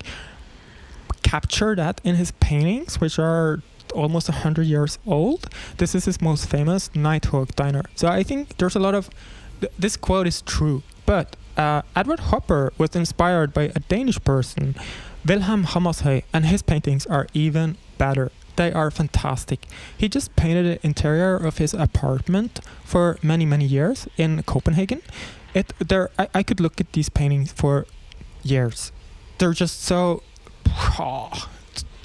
[SPEAKER 1] captured that in his paintings, which are almost 100 years old. This is his most famous Nighthawk Diner. So I think there's a lot of... this quote is true, but Edward Hopper was inspired by a Danish person, Wilhelm Hammershøi, and his paintings are even better. They are fantastic. He just painted the interior of his apartment for many, many years in Copenhagen. I could look at these paintings for years. They're just so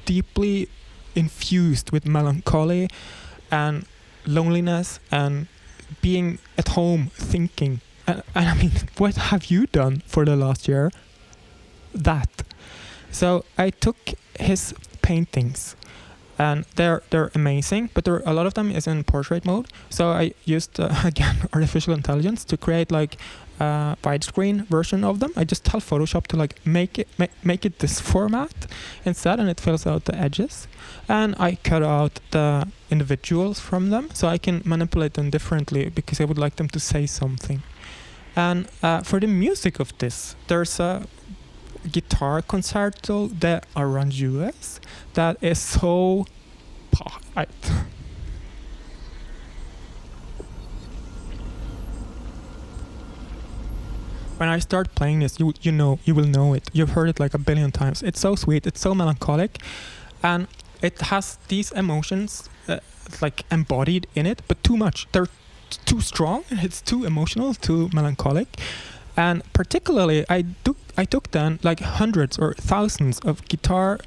[SPEAKER 1] deeply infused with melancholy and loneliness and being at home thinking. And I mean, what have you done for the last year? That. So I took his paintings and they're amazing, but a lot of them is in portrait mode. So I used again artificial intelligence to create like a widescreen version of them. I just tell Photoshop to like make it this format instead, and it fills out the edges. And I cut out the individuals from them so I can manipulate them differently because I would like them to say something. And for the music of this, there's a guitar concerto de arranges that is so when I start playing this, you will know it. You've heard it like a billion times. It's so sweet, it's so melancholic, and it has these emotions like embodied in it, but too much. They're too strong, it's too emotional, too melancholic. And particularly I took then like hundreds or thousands of guitar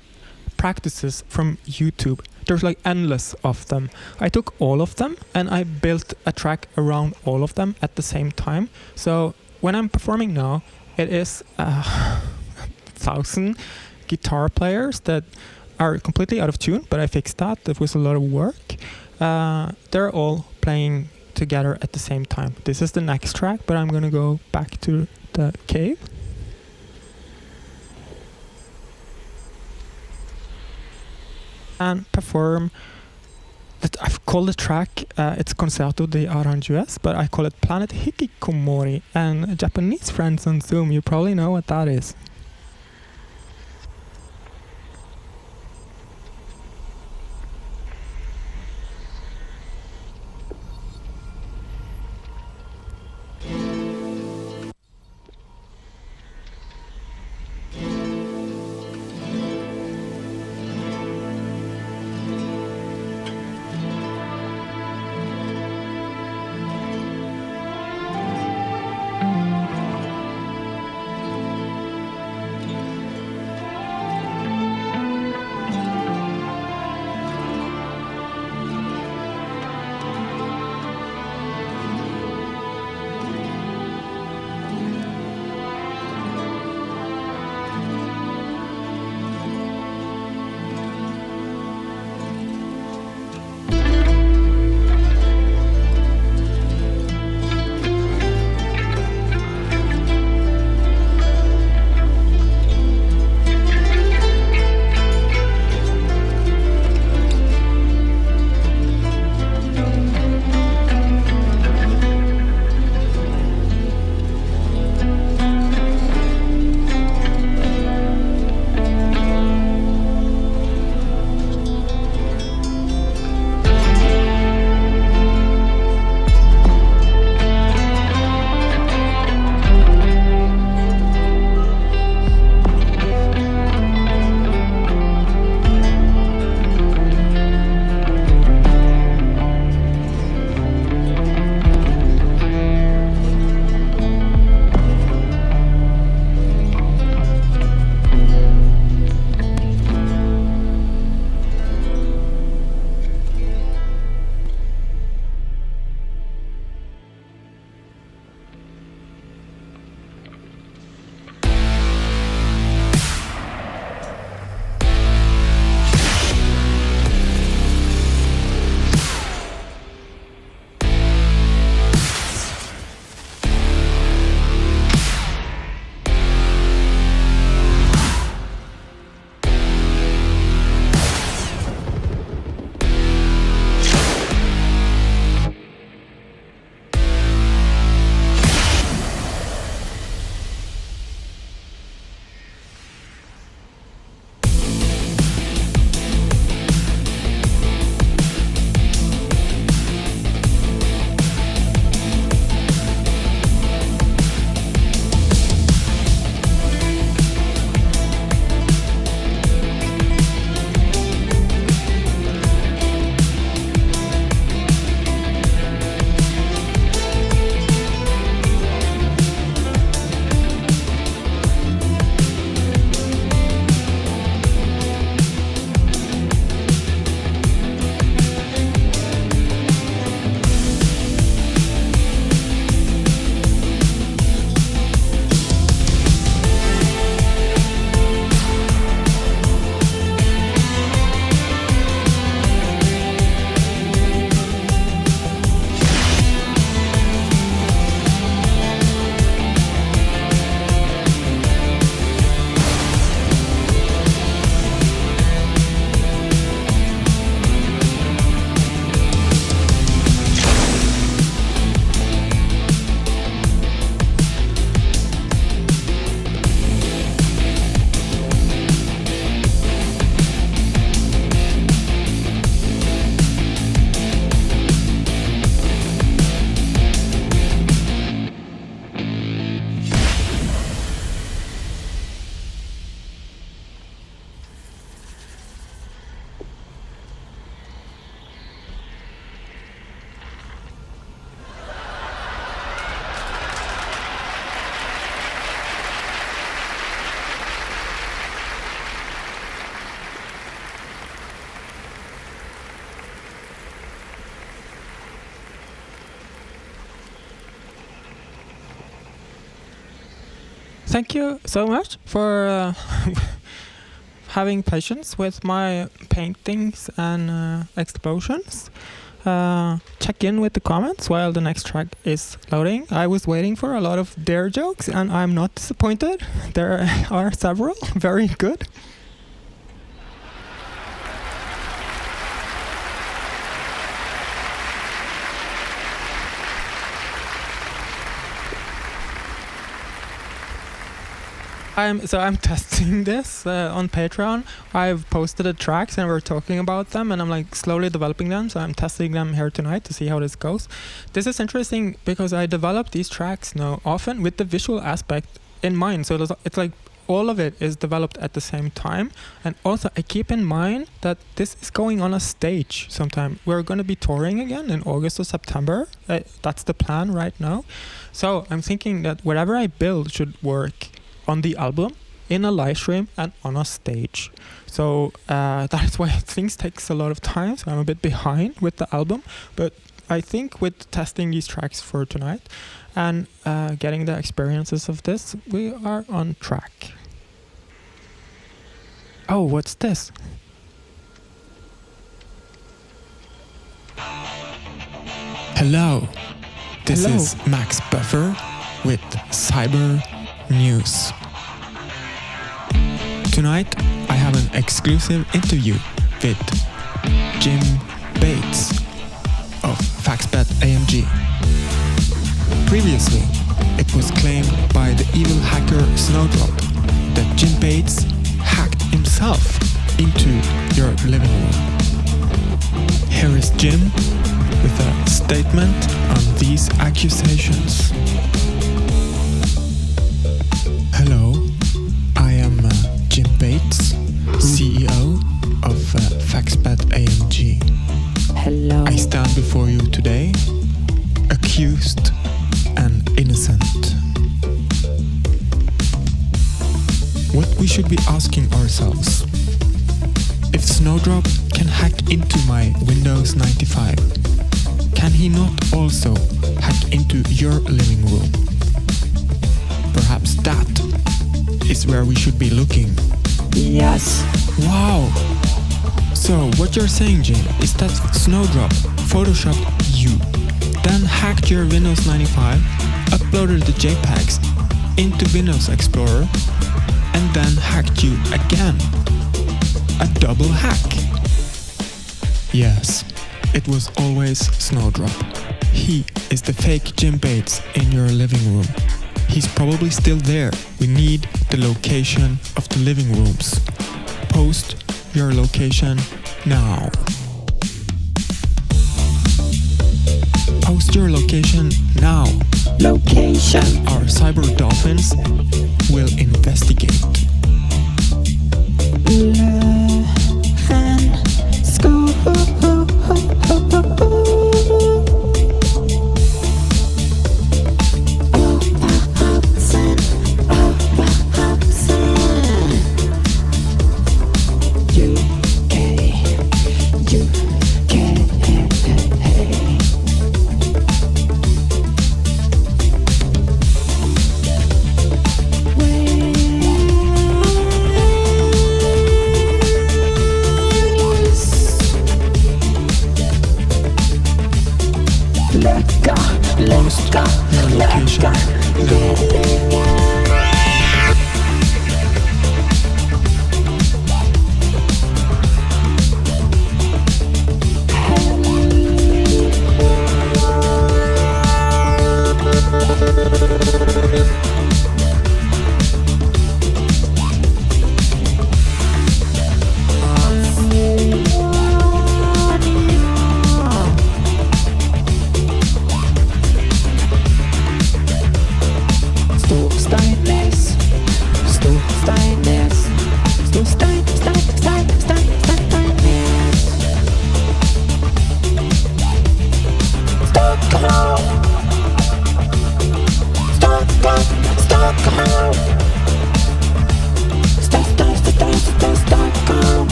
[SPEAKER 1] practices from YouTube. There's like endless of them. I took all of them and I built a track around all of them at the same time. So when I'm performing now, it is 1,000 guitar players that are completely out of tune, but I fixed that. That was a lot of work. They're all playing together at the same time. This is the next track, but I'm gonna go back to the cave. And perform that. I've called the track, it's Concerto de Arranges, but I call it Planet Hikikomori. And Japanese friends on Zoom, you probably know what that is. thank you so much for having patience with my paintings and explosions. Check in with the comments while the next track is loading. I was waiting for a lot of dare jokes and I'm not disappointed. There are several very good. I'm testing this on Patreon. I've posted the tracks and we're talking about them and I'm like slowly developing them, so I'm testing them here tonight to see how this goes. This is interesting because I develop these tracks now often with the visual aspect in mind, so it's like all of it is developed at the same time. And also I keep in mind that this is going on a stage sometime. We're going to be touring again in August or September. That's the plan right now. So I'm thinking that whatever I build should work on the album, in a live stream, and on a stage. So that's why things takes a lot of time, so I'm a bit behind with the album. But I think with testing these tracks for tonight and getting the experiences of this, we are on track. Oh, what's this?
[SPEAKER 4] Hello, this is Max Buffer with Cyber News. Tonight I have an exclusive interview with Jim Bates of FaxBet AMG. Previously, it was claimed by the evil hacker Snowdrop that Jim Bates hacked himself into your living room. Here is Jim with a statement on these accusations. Hello, I am Jim Bates, CEO of FaxBet AMG.
[SPEAKER 5] Hello.
[SPEAKER 4] I stand before you today, accused and innocent. What we should be asking ourselves: if Snowdrop can hack into my Windows 95, can he not also hack into your living room? Perhaps that is where we should be looking.
[SPEAKER 5] Yes.
[SPEAKER 4] Wow! So what you're saying, Jim, is that Snowdrop photoshopped you, then hacked your Windows 95, uploaded the JPEGs into Windows Explorer, and then hacked you again. A double hack. Yes, it was always Snowdrop. He is the fake Jim Bates in your living room. He's probably still there. We need the location of the living rooms. Post your location now. Post your location now.
[SPEAKER 5] Location.
[SPEAKER 4] Our cyber dolphins will investigate. Post your location now.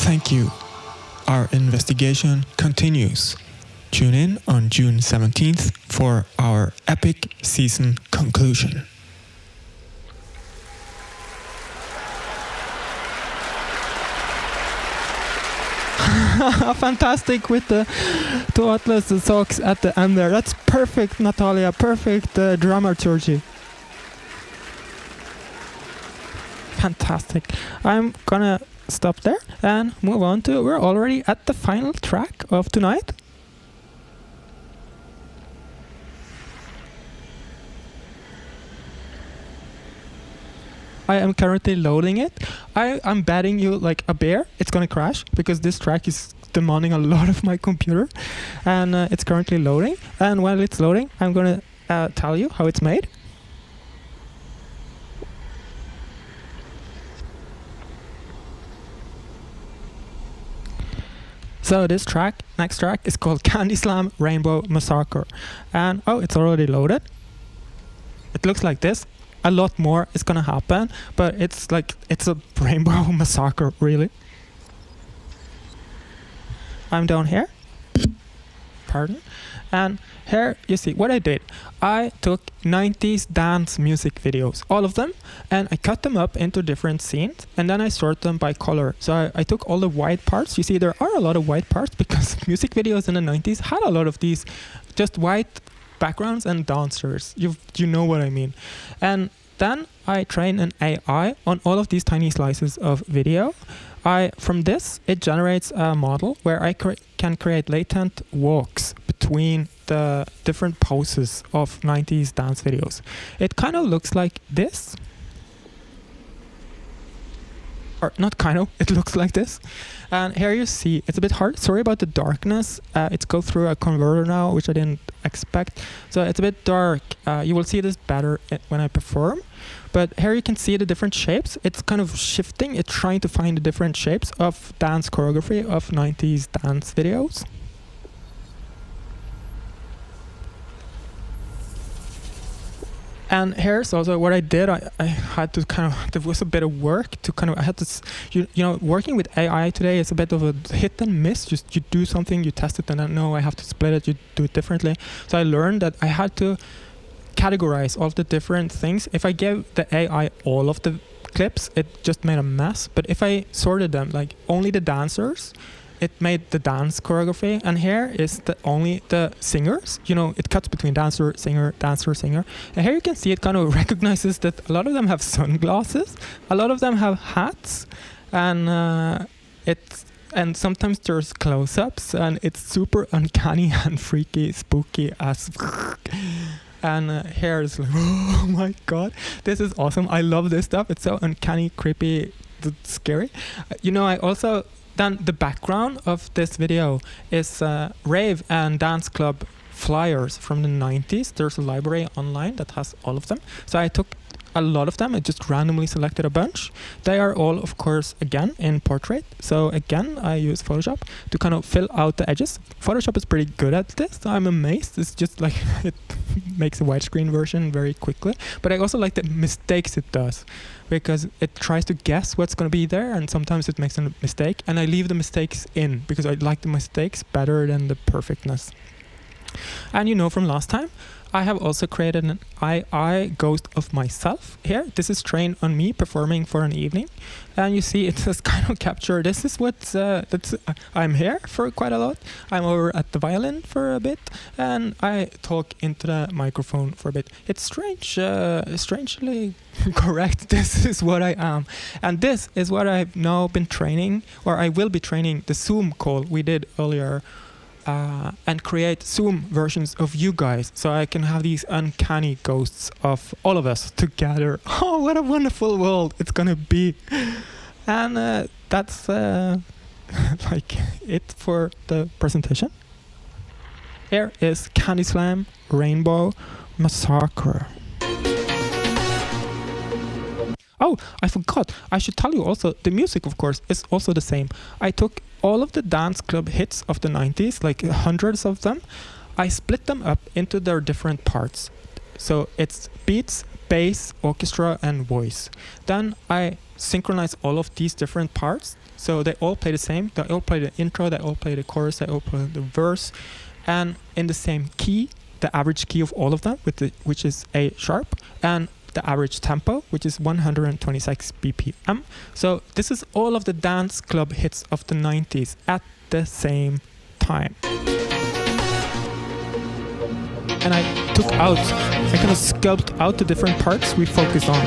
[SPEAKER 4] Thank you. Our investigation continues. Tune in on June 17th for our epic season conclusion.
[SPEAKER 1] Fantastic with the two Atlas socks at the end there. That's perfect, Natalia. Perfect dramaturgy. Fantastic. I'm gonna stop there and move on to, we're already at the final track of tonight. I am currently loading it. I'm betting you like a bear it's gonna crash because this track is demanding a lot of my computer, and it's currently loading. And while it's loading, I'm gonna tell you how it's made. So this track, next track, is called Candy Slam Rainbow Massacre, and oh, it's already loaded. It looks like this. A lot more is gonna happen, but it's like it's a rainbow massacre, really. I'm down here. Pardon. And here you see what I did. I took 90s dance music videos, all of them, and I cut them up into different scenes, and then I sort them by color. So I took all the white parts. You see there are a lot of white parts because music videos in the 90s had a lot of these just white backgrounds and dancers. You know what I mean. And then I train an AI on all of these tiny slices of video. From this, it generates a model where I can create latent walks between the different poses of 90s dance videos. It kind of looks like this. Or not kind of, it looks like this. And here you see, it's a bit hard. Sorry about the darkness. It's go through a converter now, which I didn't expect. So it's a bit dark. You will see this better when I perform. But here you can see the different shapes. It's kind of shifting. It's trying to find the different shapes of dance choreography of 90s dance videos. And here's also what I did. I had to kind of, there was a bit of work to kind of, I had to, you know, working with AI today is a bit of a hit and miss. Just you do something, you test it, and then no, I have to split it, you do it differently. So I learned that I had to categorize all of the different things. If I gave the AI all of the clips, it just made a mess. But if I sorted them, like only the dancers, it made the dance choreography, and here is only the singers. You know, it cuts between dancer, singer, dancer, singer. And here you can see it kind of recognizes that a lot of them have sunglasses, a lot of them have hats, and and sometimes there's close-ups, and it's super uncanny and freaky, spooky as. And here is like, oh my god, this is awesome. I love this stuff. It's so uncanny, creepy, scary. You know, I also. Then the background of this video is rave and dance club flyers from the 90s. There's a library online that has all of them. So I took a lot of them. I just randomly selected a bunch. They are all, of course, again in portrait. So again, I use Photoshop to kind of fill out the edges. Photoshop is pretty good at this. I'm amazed. It's just like it makes a widescreen version very quickly. But I also like the mistakes it does, because it tries to guess what's going to be there, and sometimes it makes a mistake, and I leave the mistakes in because I like the mistakes better than the perfectness. And you know from last time, I have also created an AI ghost of myself here. This is trained on me performing for an evening, and you see it says kind of capture. This is what I'm here for quite a lot. I'm over at the violin for a bit, and I talk into the microphone for a bit. It's strangely correct. This is what I am, and this is what I've now been training, or I will be training the Zoom call we did earlier. And create Zoom versions of you guys, so I can have these uncanny ghosts of all of us together. Oh, what a wonderful world it's gonna be. And that's like it for the presentation. Here is Candy Slam Rainbow Massacre. Oh, I forgot. I should tell you also, the music, of course, is also the same. I took all of the dance club hits of the 90s, like hundreds of them. I split them up into their different parts. So it's beats, bass, orchestra, and voice. Then I synchronize all of these different parts. So they all play the same. They all play the intro, they all play the chorus, they all play the verse. and in the same key, the average key of all of them, which is A sharp, and the average tempo, which is 126 BPM. So this is all of the dance club hits of the 90s at the same time. And I kind of sculpted out the different parts we focus on.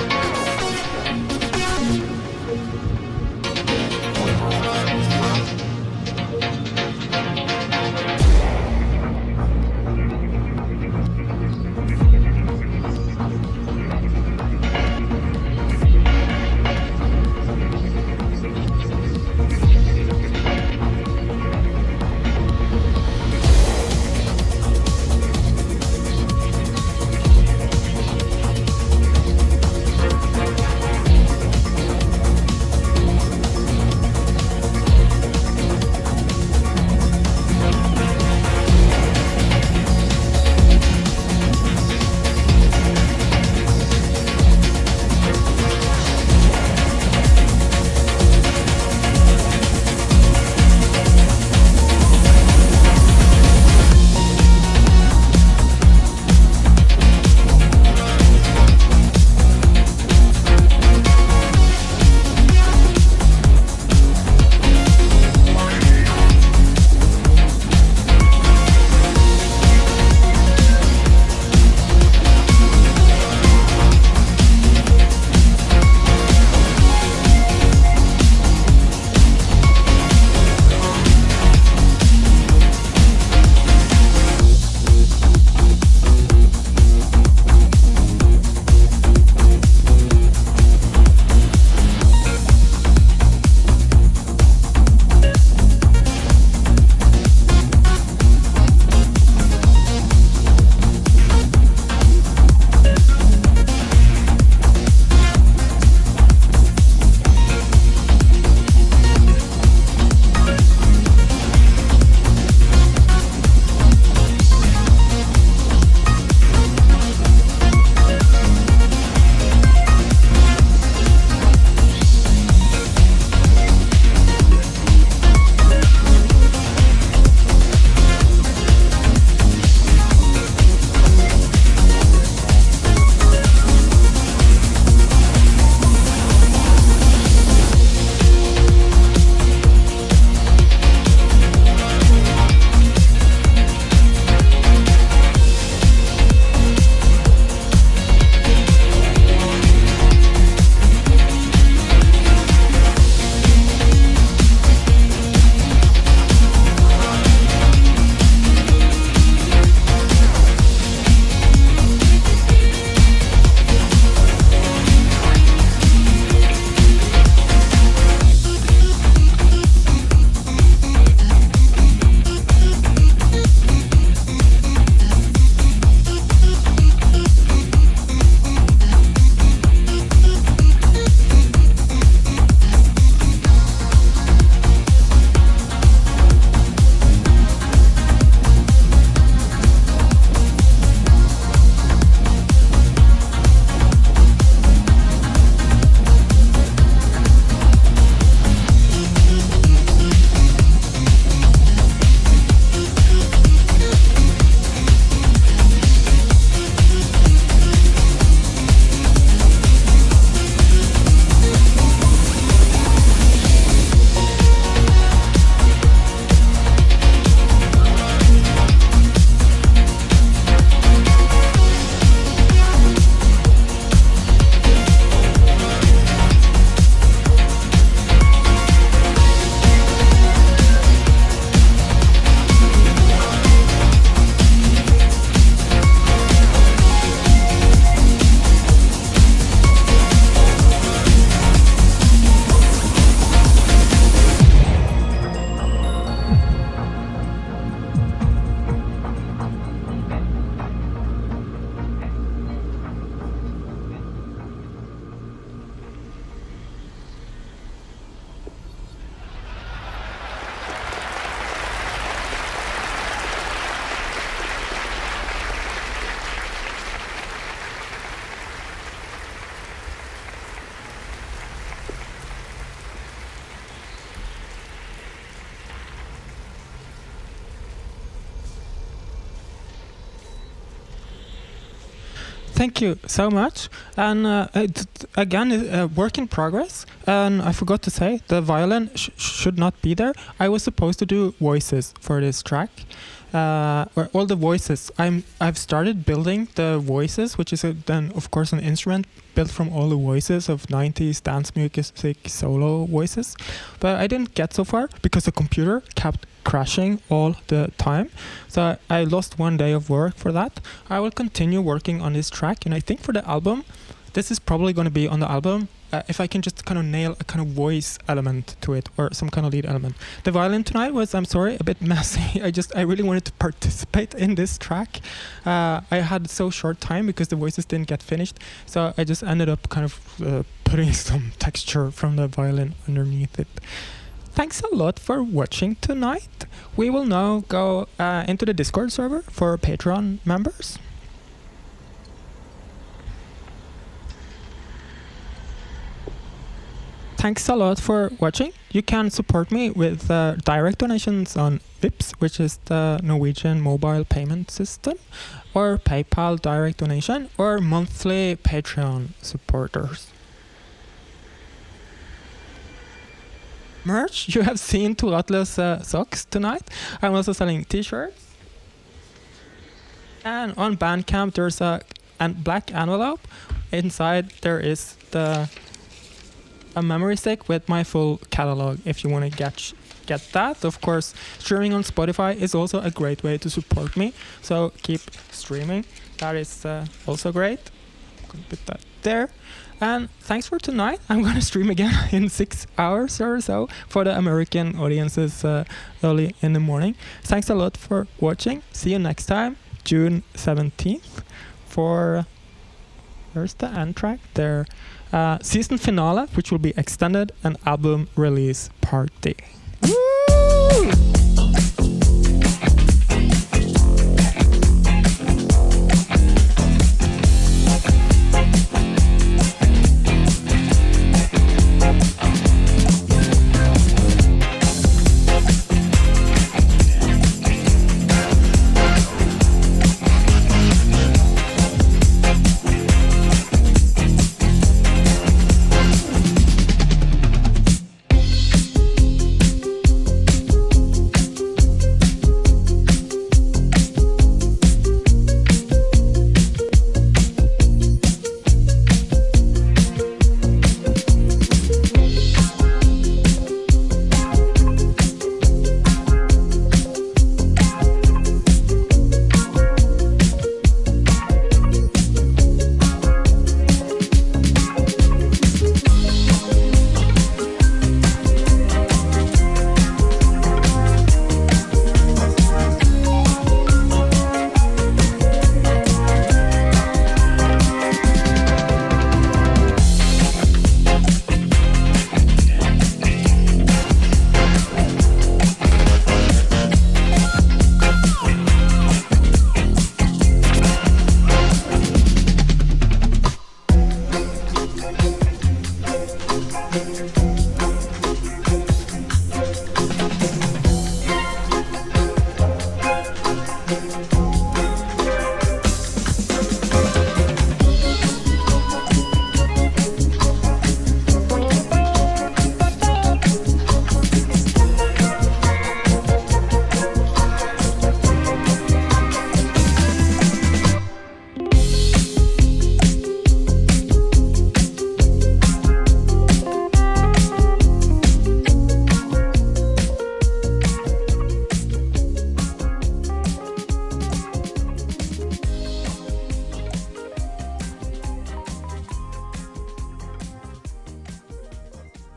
[SPEAKER 1] Thank you so much. And again, work in progress. And I forgot to say, the violin should not be there. I was supposed to do voices for this track. Or all the voices. I've started building the voices, which is then of course an instrument built from all the voices of 90s dance music solo voices. But I didn't get so far because the computer kept crashing all the time. So I lost 1 day of work for that. I will continue working on this track, and I think for the album, this is probably going to be on the album. If I can just kind of nail a kind of voice element to it, or some kind of lead element. The violin tonight was, I'm sorry, a bit messy. I really wanted to participate in this track. I had so short time because the voices didn't get finished. So I just ended up kind of putting some texture from the violin underneath it. Thanks a lot for watching tonight. We will now go into the Discord server for Patreon members. Thanks a lot for watching. You can support me with direct donations on Vipps, which is the Norwegian mobile payment system, or PayPal direct donation, or monthly Patreon supporters. Merch, you have seen Toothless socks tonight. I'm also selling t-shirts. And on Bandcamp, there's a black envelope. Inside there is a memory stick with my full catalog if you want to get that. Of course, streaming on Spotify is also a great way to support me, so keep streaming. That is also great. I'm gonna put that there. And thanks for tonight. I'm gonna stream again in 6 hours or so for the American audiences early in the morning. Thanks a lot for watching. See you next time, June 17th, for where's the end track there? Season finale, which will be extended, and album release party.